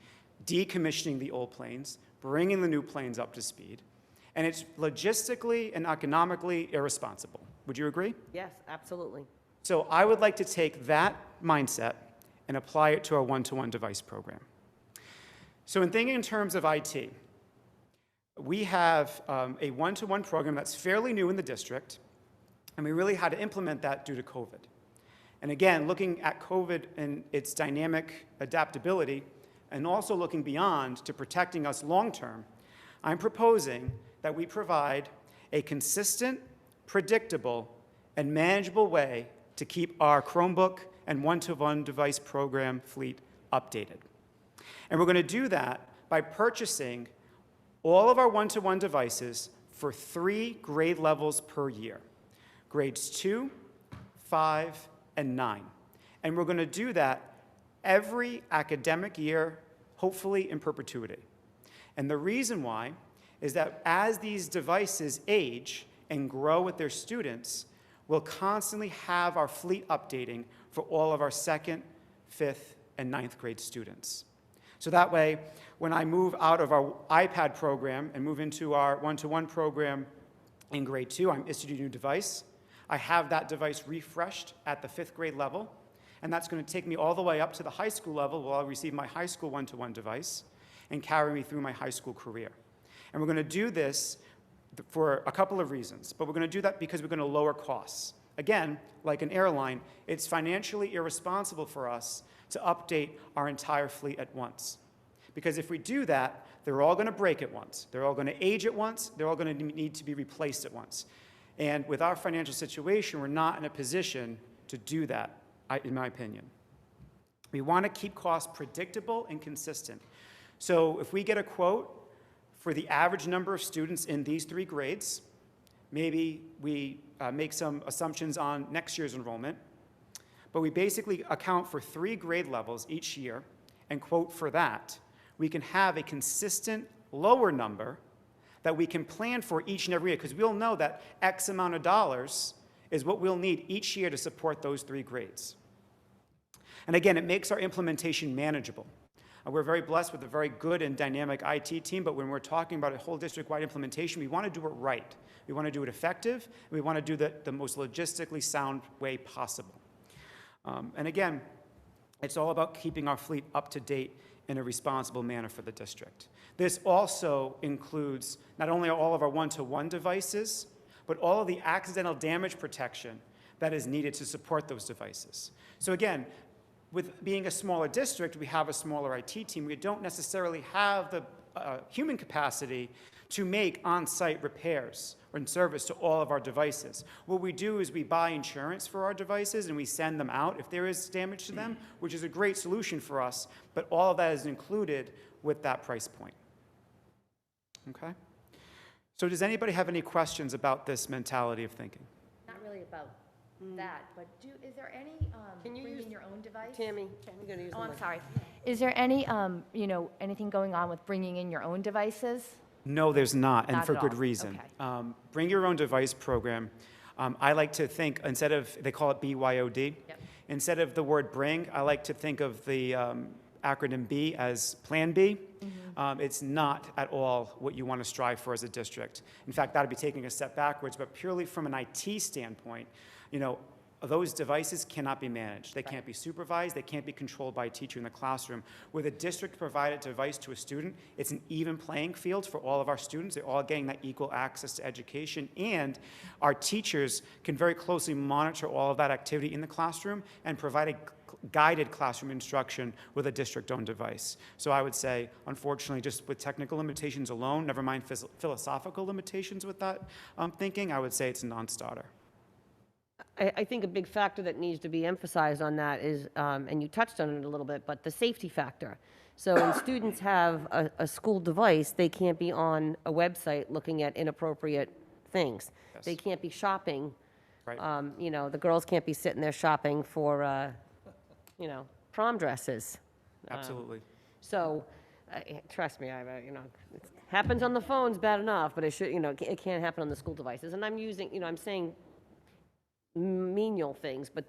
decommissioning the old planes, bringing the new planes up to speed, and it's logistically and economically irresponsible. Would you agree? Yes, absolutely. So I would like to take that mindset and apply it to our one-to-one device program. So in thinking in terms of IT, we have a one-to-one program that's fairly new in the district, and we really had to implement that due to COVID. And again, looking at COVID and its dynamic adaptability, and also looking beyond to protecting us long-term, I'm proposing that we provide a consistent, predictable, and manageable way to keep our Chromebook and one-to-one device program fleet updated. And we're going to do that by purchasing all of our one-to-one devices for 3 grade levels per year, grades 2, 5, and 9. And we're going to do that every academic year, hopefully in perpetuity. And the reason why is that as these devices age and grow with their students, we'll constantly have our fleet updating for all of our 2nd, 5th, and 9th grade students. So that way, when I move out of our iPad program and move into our one-to-one program in grade 2, I'm issued a new device. I have that device refreshed at the 5th grade level, and that's going to take me all the way up to the high school level where I'll receive my high school one-to-one device and carry me through my high school career. And we're going to do this for a couple of reasons, but we're going to do that because we're going to lower costs. Again, like an airline, it's financially irresponsible for us to update our entire fleet at once. Because if we do that, they're all going to break at once. They're all going to age at once. They're all going to need to be replaced at once. And with our financial situation, we're not in a position to do that, in my opinion. We want to keep costs predictable and consistent. So if we get a quote for the average number of students in these 3 grades, maybe we make some assumptions on next year's enrollment, but we basically account for 3 grade levels each year and quote for that, we can have a consistent lower number that we can plan for each and every year, because we'll know that X amount of dollars is what we'll need each year to support those 3 grades. And again, it makes our implementation manageable. We're very blessed with a very good and dynamic IT team, but when we're talking about a whole district-wide implementation, we want to do it right. We want to do it effective, and we want to do the most logistically sound way possible. And again, it's all about keeping our fleet up to date in a responsible manner for the district. This also includes not only all of our one-to-one devices, but all of the accidental damage protection that is needed to support those devices. So again, with being a smaller district, we have a smaller IT team. We don't necessarily have the human capacity to make on-site repairs and service to all of our devices. What we do is we buy insurance for our devices and we send them out if there is damage to them, which is a great solution for us, but all of that is included with that price point. Okay? So does anybody have any questions about this mentality of thinking? Not really about that, but is there any, Can you bring use- in your own device? Tammy, I'm going to use Oh, the I'm mic. sorry. Is there any, anything going on with bringing in your own devices? No, there's not, and Not for at good all. reason. Okay. Bring your own device program. I like to think, instead of, they call it BYOD, Yep. instead of the word bring, I like to think of the acronym B as Plan B. It's not at all what you want to strive for as a district. In fact, that would be taking a step backwards, but purely from an IT standpoint, those devices cannot be managed. They can't be supervised. They can't be controlled by a teacher in the classroom. With a district-provided device to a student, it's an even playing field for all of our students. They're all getting that equal access to education, and our teachers can very closely monitor all of that activity in the classroom and provide a guided classroom instruction with a district-owned device. So I would say, unfortunately, just with technical limitations alone, never mind philosophical limitations with that thinking, I would say it's a non-starter. I think a big factor that needs to be emphasized on that is, and you touched on it a little bit, but the safety factor. So when students have a school device, they can't be on a website looking at inappropriate things. Yes. They can't be shopping. Right. The girls can't be sitting there shopping for, prom dresses. Absolutely. So, trust me, it happens on the phones bad enough, but it should, it can't happen on the school devices. And I'm using, I'm saying menial things, but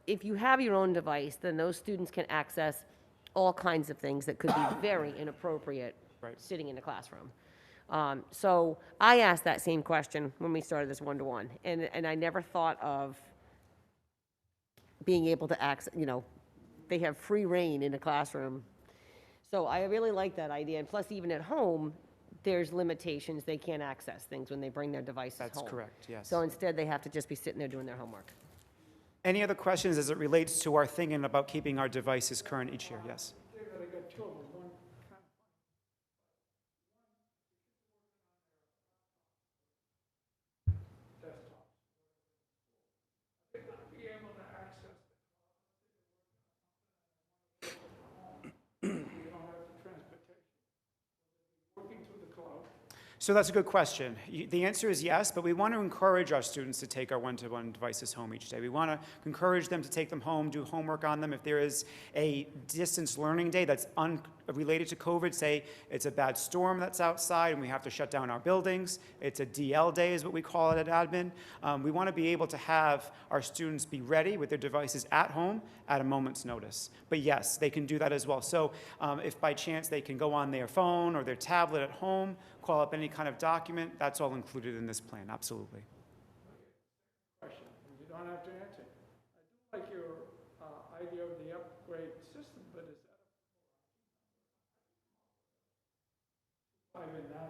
if you have your own device, then those students can access all kinds of things that could be very inappropriate Right. sitting in a classroom. So I asked that same question when we started this one-to-one, and I never thought of being able to access, they have free reign in a classroom. So I really like that idea, and plus even at home, there's limitations. They can't access things when they bring their devices home. That's correct, yes. So instead, they have to just be sitting there doing their homework. Any other questions as it relates to our thinking about keeping our devices current each year? Yes. David, I got two of them. One, desktop. They not be able to access you don't have the transportation. Working through the cloud. So that's a good question. The answer is yes, but we want to encourage our students to take our one-to-one devices home each day. We want to encourage them to take them home, do homework on them. If there is a distance learning day that's unrelated to COVID, say it's a bad storm that's outside and we have to shut down our buildings, it's a DL day is what we call it at admin. We want to be able to have our students be ready with their devices at home at a moment's notice. But yes, they can do that as well. So if by chance they can go on their phone or their tablet at home, call up any kind of document, that's all included in this plan, absolutely. Question, and you don't have to answer. I do like your idea of the upgrade system, but is that 5 and 9?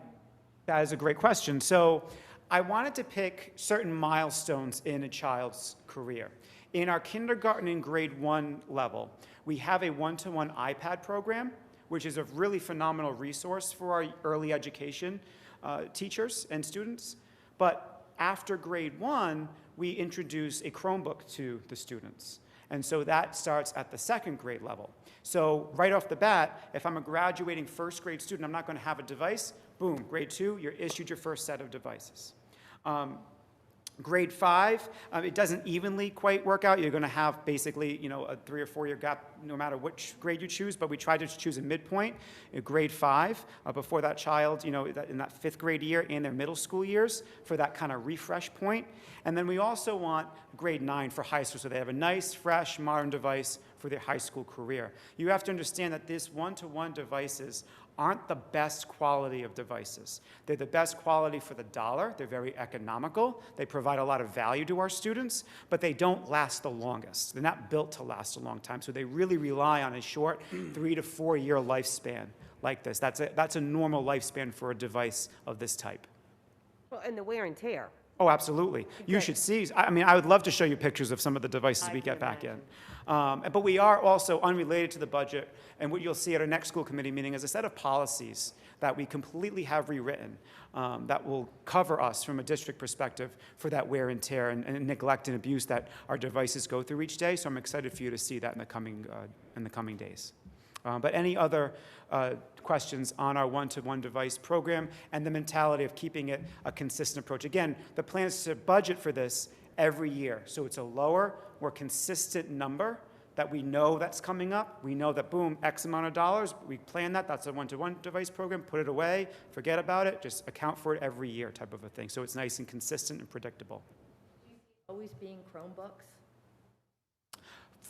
That is a great question. So I wanted to pick certain milestones in a child's career. In our kindergarten and grade 1 level, we have a one-to-one iPad program, which is a really phenomenal resource for our early education teachers and students. But after grade 1, we introduce a Chromebook to the students. And so that starts at the second grade level. So right off the bat, if I'm a graduating first grade student, I'm not going to have a device. Boom, grade 2, you're issued your first set of devices. Grade 5, it doesn't evenly quite work out. You're going to have basically, you know, a 3 or 4 year gap no matter which grade you choose, but we try to choose a midpoint, grade 5, before that child, you know, in that 5th grade year and their middle school years for that kind of refresh point. And then we also want grade 9 for high school, so they have a nice, fresh, modern device for their high school career. You have to understand that this one-to-one devices aren't the best quality of devices. They're the best quality for the dollar. They're very economical. They provide a lot of value to our students, but they don't last the longest. They're not built to last a long time, so they really rely on a short 3 to 4 year lifespan like this. That's a normal lifespan for a device of this type. Well, and the wear and tear. Oh, absolutely. You should see. I mean, I would love to show you pictures of some of the devices we get back in. But we are also, unrelated to the budget, and what you'll see at our next school committee meeting is a set of policies that we completely have rewritten that will cover us from a district perspective for that wear and tear and neglect and abuse that our devices go through each day. So I'm excited for you to see that in the coming days. But any other questions on our one-to-one device program and the mentality of keeping it a consistent approach? Again, the plan is to budget for this every year. So it's a lower, more consistent number that we know that's coming up. We know that, boom, X amount of dollars, we plan that, that's a one-to-one device program, put it away, forget about it, just account for it every year type of a thing. So it's nice and consistent and predictable. Always being Chromebooks,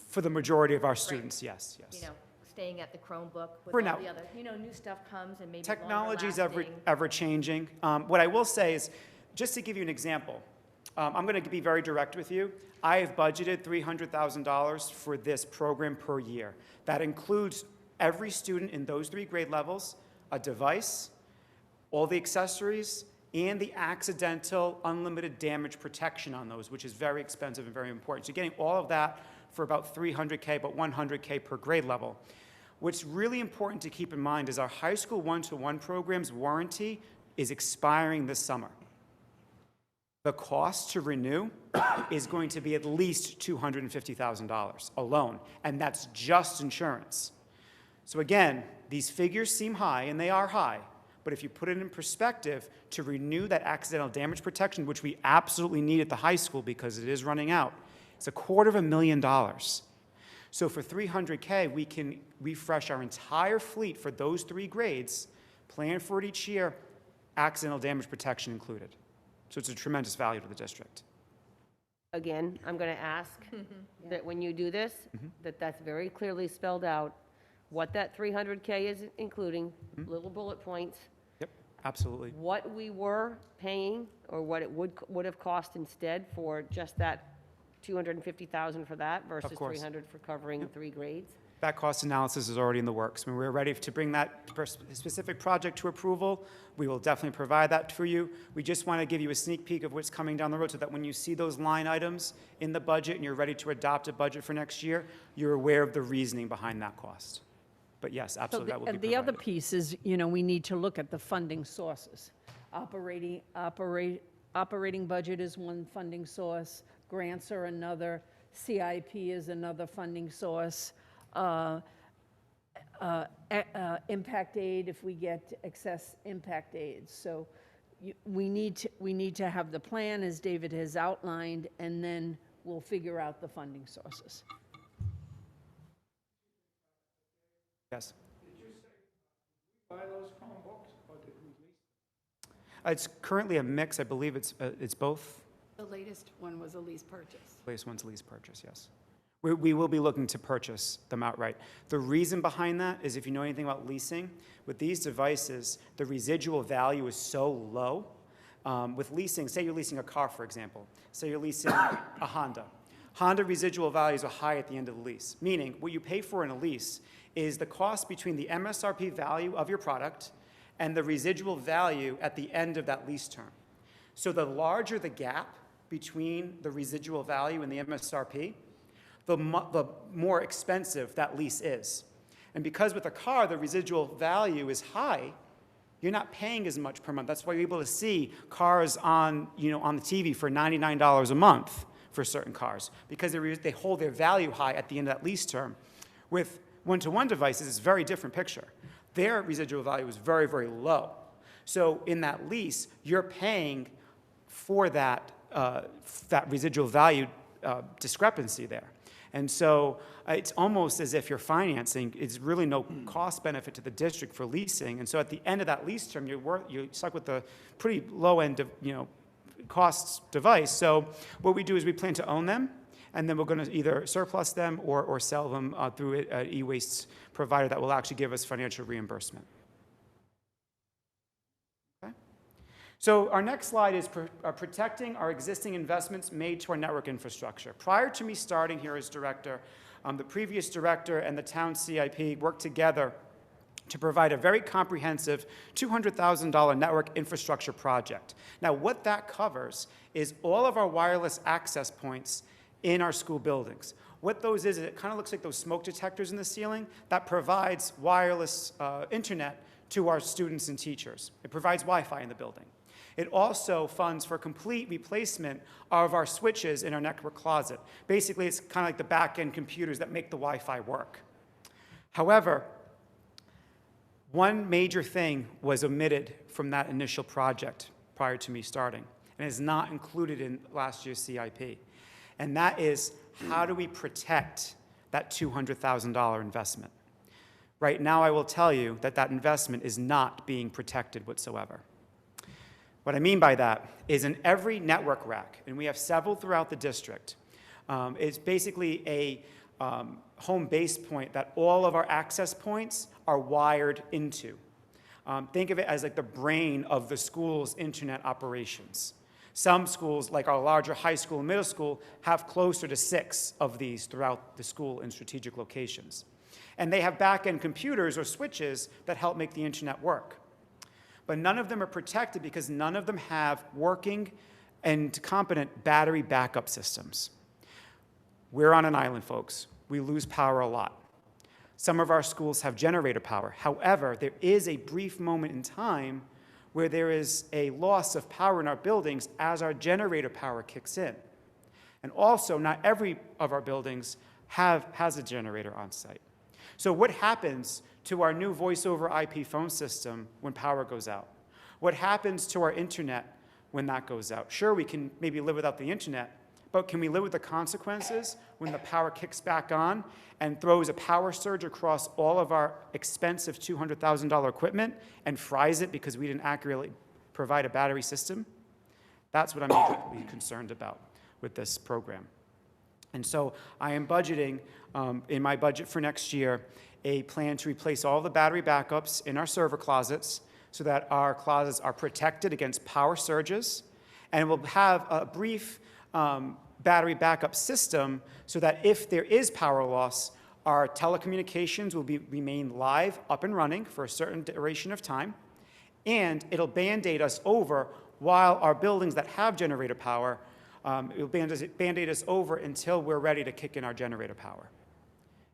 For the majority of our students, yes, yes. you know, staying at the Chromebook with For all now. the other, you know, new stuff comes and maybe Technology's longer-lasting. ever changing. What I will say is, just to give you an example, I'm going to be very direct with you. I have budgeted $300,000 for this program per year. That includes every student in those 3 grade levels, a device, all the accessories, and the accidental unlimited damage protection on those, which is very expensive and very important. So getting all of that for about $300K, about $100K per grade level. What's really important to keep in mind is our high school one-to-one program's warranty is expiring this summer. The cost to renew is going to be at least $250,000 alone, and that's just insurance. So again, these figures seem high, and they are high, but if you put it in perspective, to renew that accidental damage protection, which we absolutely need at the high school because it is running out, it's $250,000. So for $300K, we can refresh our entire fleet for those 3 grades, plan for it each year, accidental damage protection included. So it's a tremendous value to the district. Again, I'm going to ask that when you do this, that's very clearly spelled out, what that 300K is including, little bullet points, Yep, absolutely. what we were paying or what it would have cost instead for just that $250,000 for that versus course. $300 for covering 3 grades. That cost analysis is already in the works. When we're ready to bring that specific project to approval, we will definitely provide that for you. We just want to give you a sneak peek of what's coming down the road so that when you see those line items in the budget and you're ready to adopt a budget for next year, you're aware of the reasoning behind that cost. But yes, absolutely, that will be And provided. the other piece is, you know, we need to look at the funding sources. Operating budget is one funding source, grants are another, CIP is another funding source, impact aid if we get excess impact aid. So we need to have the plan as David has outlined, and then we'll figure out the funding sources. Yes. Buy those Chromebooks, or did we lease? It's currently a mix. I believe it's both. The latest one was a lease purchase. Latest one's a lease purchase, yes. We will be looking to purchase them outright. The reason behind that is if you know anything about leasing, with these devices, the residual value is so low. With leasing, say you're leasing a car, for example. Say you're leasing a Honda. Honda residual values are high at the end of the lease, meaning what you pay for in a lease is the cost between the MSRP value of your product and the residual value at the end of that lease term. So the larger the gap between the residual value and the MSRP, the more expensive that lease is. And because with a car, the residual value is high, you're not paying as much per month. That's why you're able to see cars on the TV for $99 a month for certain cars, because they hold their value high at the end of that lease term. With one-to-one devices, it's a very different picture. Their residual value is very, very low. So in that lease, you're paying for that residual value discrepancy there. And so it's almost as if you're financing. It's really no cost benefit to the district for leasing. And so at the end of that lease term, you're stuck with a pretty low end of cost device. So what we do is we plan to own them, and then we're going to either surplus them or sell them through an e-waste provider that will actually give us financial reimbursement. Okay? So our next slide is protecting our existing investments made to our network infrastructure. Prior to me starting here as director, the previous director and the town CIP worked together to provide a very comprehensive $200,000 network infrastructure project. Now, what that covers is all of our wireless access points in our school buildings. What those is, it kind of looks like those smoke detectors in the ceiling that provides wireless internet to our students and teachers. It provides Wi-Fi in the building. It also funds for complete replacement of our switches in our network closet. Basically, it's kind of like the back-end computers that make the Wi-Fi work. However, one major thing was omitted from that initial project prior to me starting, and is not included in last year's CIP. And that is, how do we protect that $200,000 investment? Right now, I will tell you that that investment is not being protected whatsoever. What I mean by that is in every network rack, and we have several throughout the district, it's basically a home base point that all of our access points are wired into. Think of it as like the brain of the school's internet operations. Some schools, like our larger high school and middle school, have closer to 6 of these throughout the school in strategic locations. And they have back-end computers or switches that help make the internet work. But none of them are protected because none of them have working and competent battery backup systems. We're on an island, folks. We lose power a lot. Some of our schools have generator power. However, there is a brief moment in time where there is a loss of power in our buildings as our generator power kicks in. And also, not every of our buildings has a generator on site. So what happens to our new voice over IP phone system when power goes out? What happens to our internet when that goes out? Sure, we can maybe live without the internet, but can we live with the consequences when the power kicks back on and throws a power surge across all of our expensive $200,000 equipment and fries it because we didn't accurately provide a battery system? That's what I'm majorly concerned about with this program. And so I am budgeting, in my budget for next year, a plan to replace all the battery backups in our server closets so that our closets are protected against power surges, and we'll have a brief battery backup system so that if there is power loss, our telecommunications will remain live, up and running for a certain duration of time, and it'll Band-Aid us over while our buildings that have generator power, it'll Band-Aid us over until we're ready to kick in our generator power.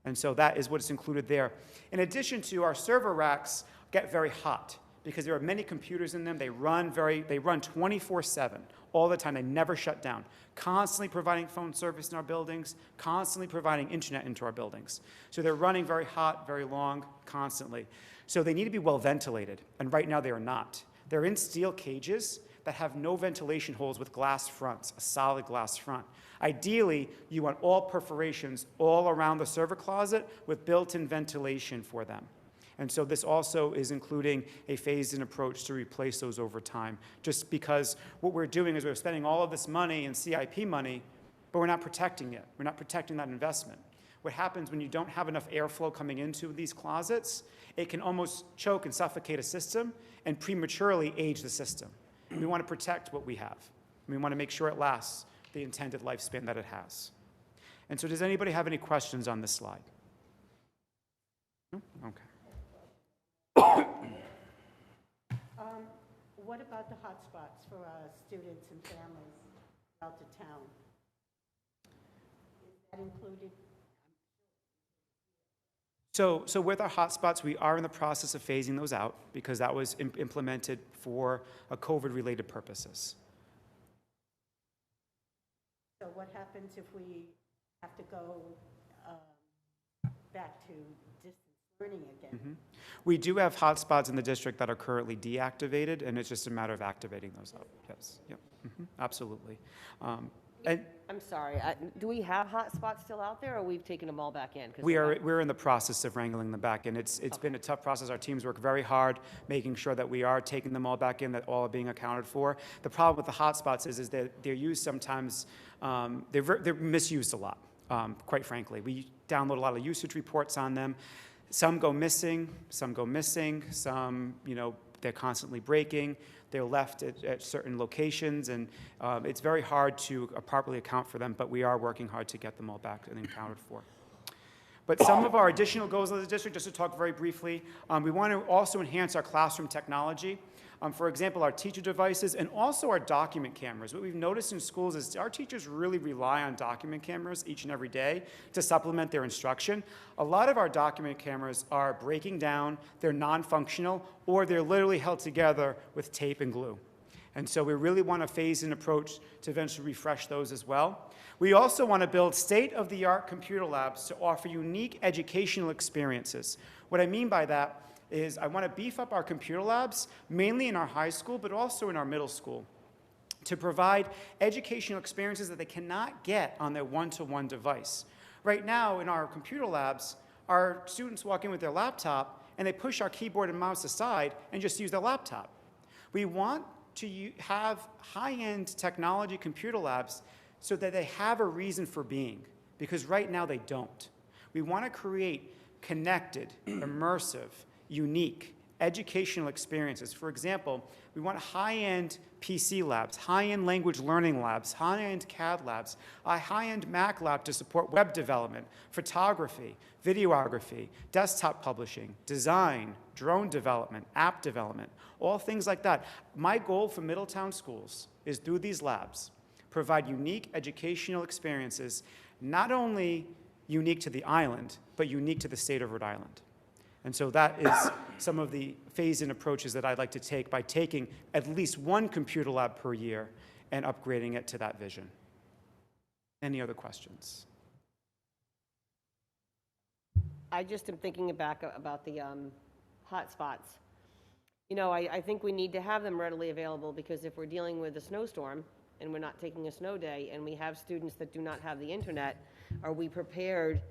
And so that is what's included there. In addition to, our server racks get very hot because there are many computers in them. They run 24/7 all the time. They never shut down. Constantly providing phone service in our buildings, constantly providing internet into our buildings. So they're running very hot, very long, constantly. So they need to be well ventilated, and right now they are not. They're in steel cages that have no ventilation holes with glass fronts, a solid glass front. Ideally, you want all perforations all around the server closet with built-in ventilation for them. And so this also is including a phased-in approach to replace those over time, just because what we're doing is we're spending all of this money in CIP money, but we're not protecting it. We're not protecting that investment. What happens when you don't have enough airflow coming into these closets, it can almost choke and suffocate a system and prematurely age the system. We want to protect what we have. We want to make sure it lasts the intended lifespan that it has. And so does anybody have any questions on this slide? No? Okay. What about the hotspots for students and families out to town? Is that included? So with our hotspots, we are in the process of phasing those out because that was implemented for COVID-related purposes. So what happens if we have to go back to distance learning again? We do have hotspots in the district that are currently deactivated, and it's just a matter of activating those up. Yes, yep, absolutely. And I'm sorry, do we have hotspots still out there, or we've taken them all back in? 'Cause we're in the process of wrangling them back in. It's been a tough process. Our teams work very hard, making sure that we are taking them all back in, that all are being accounted for. The problem with the hotspots is that they're used sometimes, they're misused a lot, quite frankly. We download a lot of usage reports on them. Some go missing, some, they're constantly breaking. They're left at certain locations, and it's very hard to properly account for them, but we are working hard to get them all back and accounted for. But some of our additional goals of the district, just to talk very briefly, we want to also enhance our classroom technology. For example, our teacher devices and also our document cameras. What we've noticed in schools is our teachers really rely on document cameras each and every day to supplement their instruction. A lot of our document cameras are breaking down, they're non-functional, or they're literally held together with tape and glue. And so we really want to phase an approach to eventually refresh those as well. We also want to build state-of-the-art computer labs to offer unique educational experiences. What I mean by that is I want to beef up our computer labs, mainly in our high school, but also in our middle school, to provide educational experiences that they cannot get on their one-to-one device. Right now, in our computer labs, our students walk in with their laptop, and they push our keyboard and mouse aside and just use their laptop. We want to have high-end technology computer labs so that they have a reason for being, because right now they don't. We want to create connected, immersive, unique educational experiences. For example, we want high-end PC labs, high-end language learning labs, high-end CAD labs, a high-end Mac lab to support web development, photography, videography, desktop publishing, design, drone development, app development, all things like that. My goal for Middletown schools is through these labs, provide unique educational experiences, not only unique to the island, but unique to the state of Rhode Island. And so that is some of the phase-in approaches that I'd like to take by taking at least one computer lab per year and upgrading it to that vision. Any other questions? I just am thinking back about the hotspots. You know, I think we need to have them readily available, because if we're dealing with a snowstorm and we're not taking a snow day and we have students that do not have the internet, are we prepared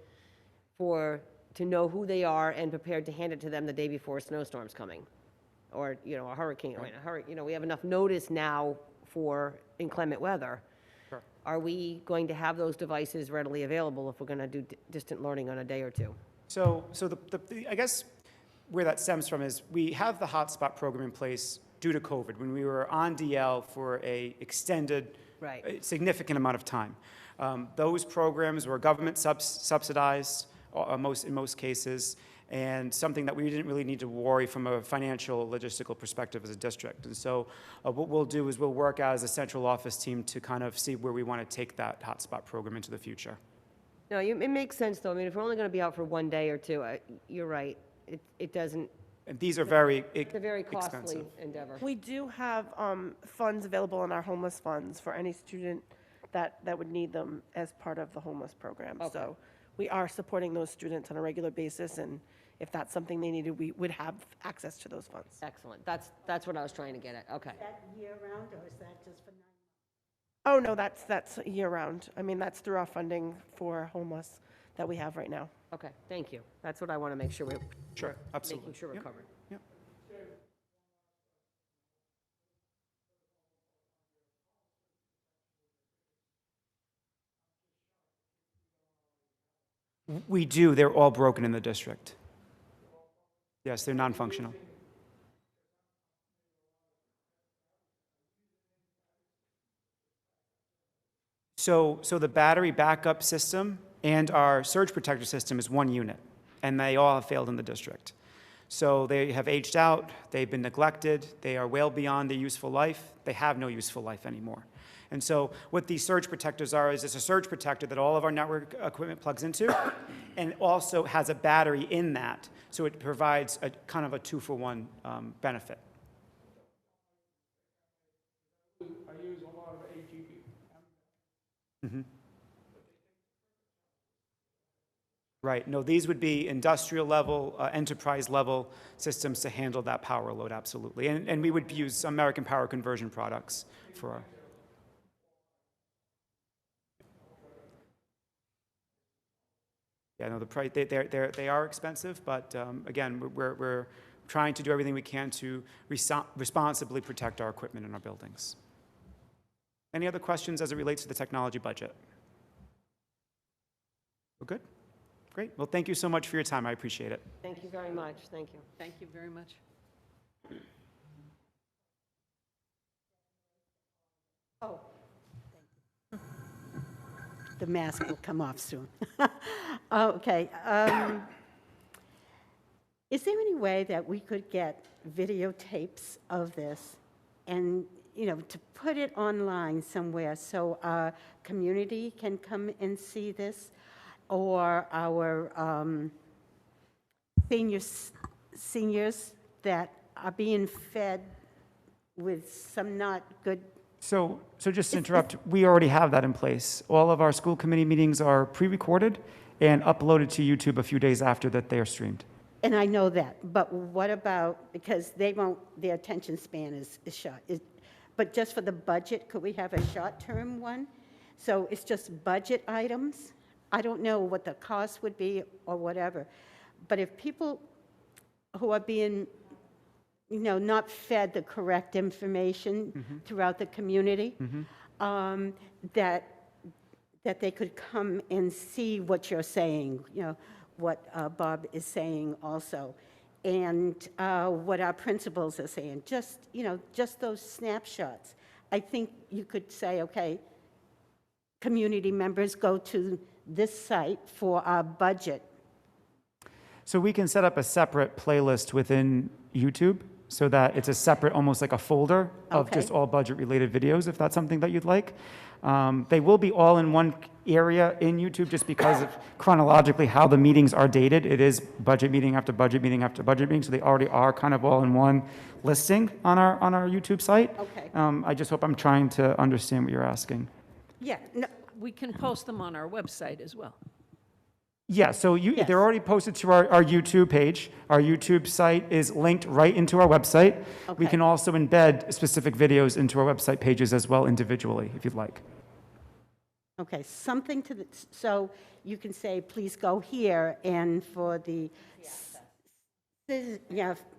to know who they are and prepared to hand it to them the day before a snowstorm's coming? Or, a hurricane, we have enough notice now for inclement weather. Sure. Are we going to have those devices readily available if we're going to do distant learning on a day or two? So I guess where that stems from is we have the hotspot program in place due to COVID, when we were on DL for a extended, significant amount of time. Those programs were government subsidized in most cases, and something that we didn't really need to worry from a financial, logistical perspective as a district. And so what we'll do is we'll work as a central office team to kind of see where we want to take that hotspot program into the future. No, it makes sense, though. I mean, if we're only going to be out for one day or two, you're right. It doesn't. And these are very It's a very costly expensive endeavor. We do have funds available in our homeless funds for any student that would need them as part of the homeless program. Okay. So we are supporting those students on a regular basis, and if that's something they needed, we would have access to those funds. Excellent. That's what I was trying to get at. Okay. Is that year-round, or is that just for 9 months? Oh, no, that's year-round. I mean, that's through our funding for homeless that we have right now. Okay, thank you. That's what I want to make sure we're Sure, absolutely. making sure we're Yep. covered. Yep. We do, they're all broken in the district. Yes, they're non-functional. So the battery backup system and our surge protector system is one unit, and they all have failed in the district. So they have aged out, they've been neglected, they are well beyond their useful life, they have no useful life anymore. And so what these surge protectors are is it's a surge protector that all of our network equipment plugs into, and also has a battery in that, so it provides a kind of a 2-for-1 benefit. I use a lot of AGB. Right, no, these would be industrial level, enterprise level systems to handle that power load, absolutely. And we would use American Power Conversion products for our. Yeah, no, the price, they are expensive, but again, we're trying to do everything we can to responsibly protect our equipment in our buildings. Any other questions as it relates to the technology budget? We're good? Great. Well, thank you so much for your time. I appreciate it. Thank you very much. Thank you. Thank you very much. Oh, thank you. The mask will come off soon. Okay. Is there any way that we could get videotapes of this and, to put it online somewhere so our community can come and see this? Or our seniors that are being fed with some not good. So just to interrupt, we already have that in place. All of our school committee meetings are pre-recorded and uploaded to YouTube a few days after that they are streamed. And I know that, but what about, because their attention span is short. But just for the budget, could we have a short-term one? So it's just budget items? I don't know what the cost would be or whatever, but if people who are being, not fed the correct information throughout the community, that they could come and see what you're saying, what Bob is saying also, and what our principals are saying, just those snapshots. I think you could say, okay, community members go to this site for our budget. So we can set up a separate playlist within YouTube so that it's a separate, almost like a folder of Okay. just all budget-related videos, if that's something that you'd like. They will be all in one area in YouTube just because of chronologically how the meetings are dated. It is budget meeting after budget meeting after budget meeting, so they already are kind of all in one listing on our YouTube site. Okay. I just hope I'm trying to understand what you're asking. Yeah, no, We can post them on our website as well. Yeah, so Yes. they're already posted to our YouTube page. Our YouTube site is linked right into our website. We Okay. can also embed specific videos into our website pages as well individually, if you'd like. okay, something to the, so you can say, please go here, and for the,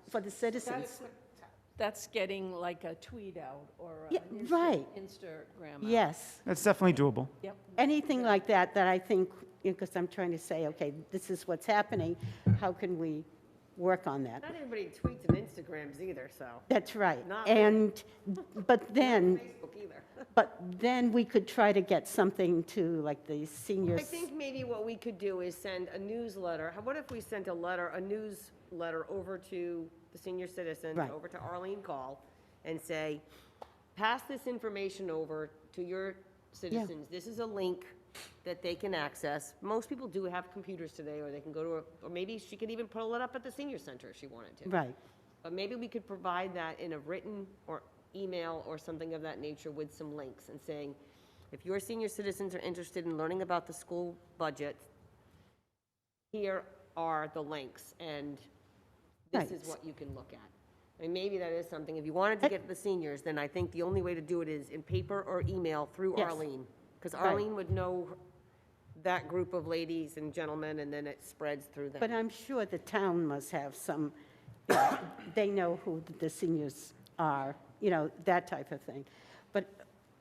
for the citizens. That's getting like a tweet out or Yeah, an right. Instagram out. Yes, That's definitely doable. Yep. anything like that, that I think, because I'm trying to say, okay, this is what's happening, how can we work on that? Not everybody tweets and Instagrams either, so. That's right. Not- And, but then, Facebook either. but then we could try to get something to, like, the I seniors. think maybe what we could do is send a newsletter. What if we sent a newsletter over to the senior citizens, Right. over to Arlene Call, and say, pass this information over to your citizens. This is a link that they can access. Most people do have computers today, or they can go to, or maybe she could even pull it up at the senior center if she wanted to. Right, But maybe we could provide that in a written or email or something of that nature with some links and saying, If your senior citizens are interested in learning about the school budget, here are the links, and this is Right. what you can look at. I mean, maybe that is something, if you wanted to get to the seniors, then I think the only way to do it is in paper or email through Yes. Arlene. Because Right. Arlene would know that group of ladies and gentlemen, and then it spreads through them. But I'm sure the town must have some, they know who the seniors are, that type of thing. But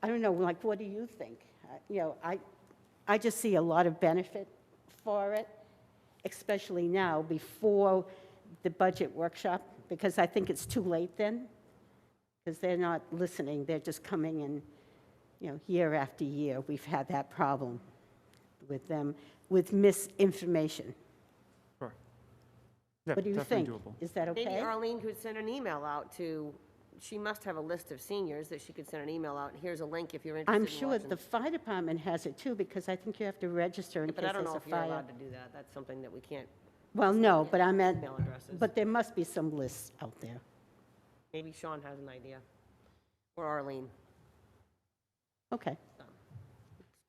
I don't know, like, what do you think? I just see a lot of benefit for it, especially now, before the budget workshop, because I think it's too late then, because they're not listening, they're just coming in, year after year. We've had that problem with them, with misinformation. Sure. Yeah, What do you definitely think? doable. Is that Maybe okay? Arlene could send an email out to, she must have a list of seniors that she could send an email out, here's a link if you're interested in I'm watching. sure the fire department has it too, because I think you have to register in But case I don't there's know a if you're fire. allowed to do that, that's something that we can't, Well, no, but I meant, email addresses. but there must be some lists out there. Maybe Sean has an idea, or Arlene. Okay.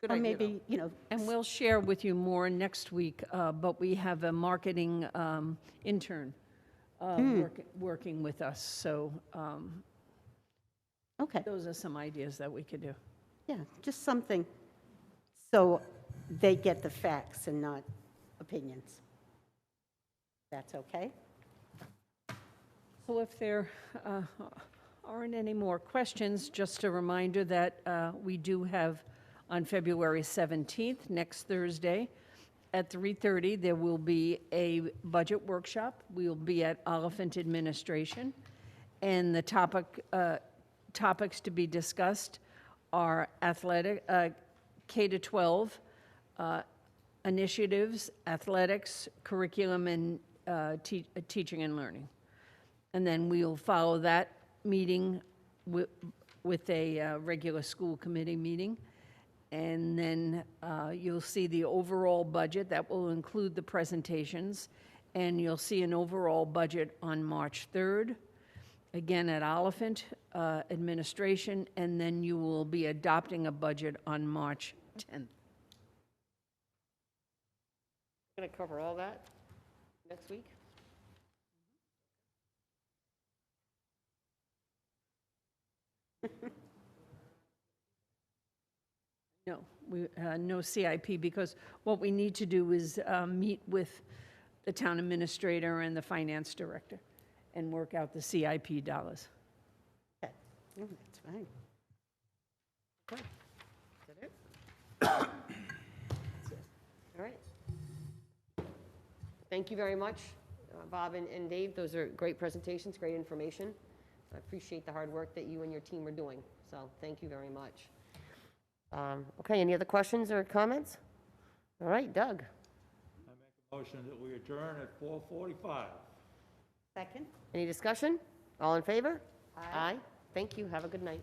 Good Or idea, though. maybe, And we'll share with you more next week, but we have a marketing intern working with us, so okay, those are some ideas that we could do. yeah, just something so they get the facts and not opinions. That's okay? So if there aren't any more questions, just a reminder that we do have on February 17th, next Thursday, at 3:30, there will be a budget workshop. We'll be at Oliphant Administration, and the topics to be discussed are athletic, K-12 initiatives, athletics, curriculum, and teaching and learning. And then we'll follow that meeting with a regular school committee meeting. And then you'll see the overall budget. That will include the presentations. And you'll see an overall budget on March 3rd, again at Oliphant Administration. And then you will be adopting a budget on March 10th. Going to cover all that next week? No, no CIP, because what we need to do is meet with the town administrator and the finance director and work out the CIP dollars. Okay, that's fine. Okay. Is that it? That's it. All right. Thank you very much, Bob and Dave. Those are great presentations, great information. I appreciate the hard work that you and your team are doing, so thank you very much. Okay, any other questions or comments? All right, Doug. I make a motion that we adjourn at 4:45. Second? Any discussion? All in favor? Aye. Thank you. Have a good night.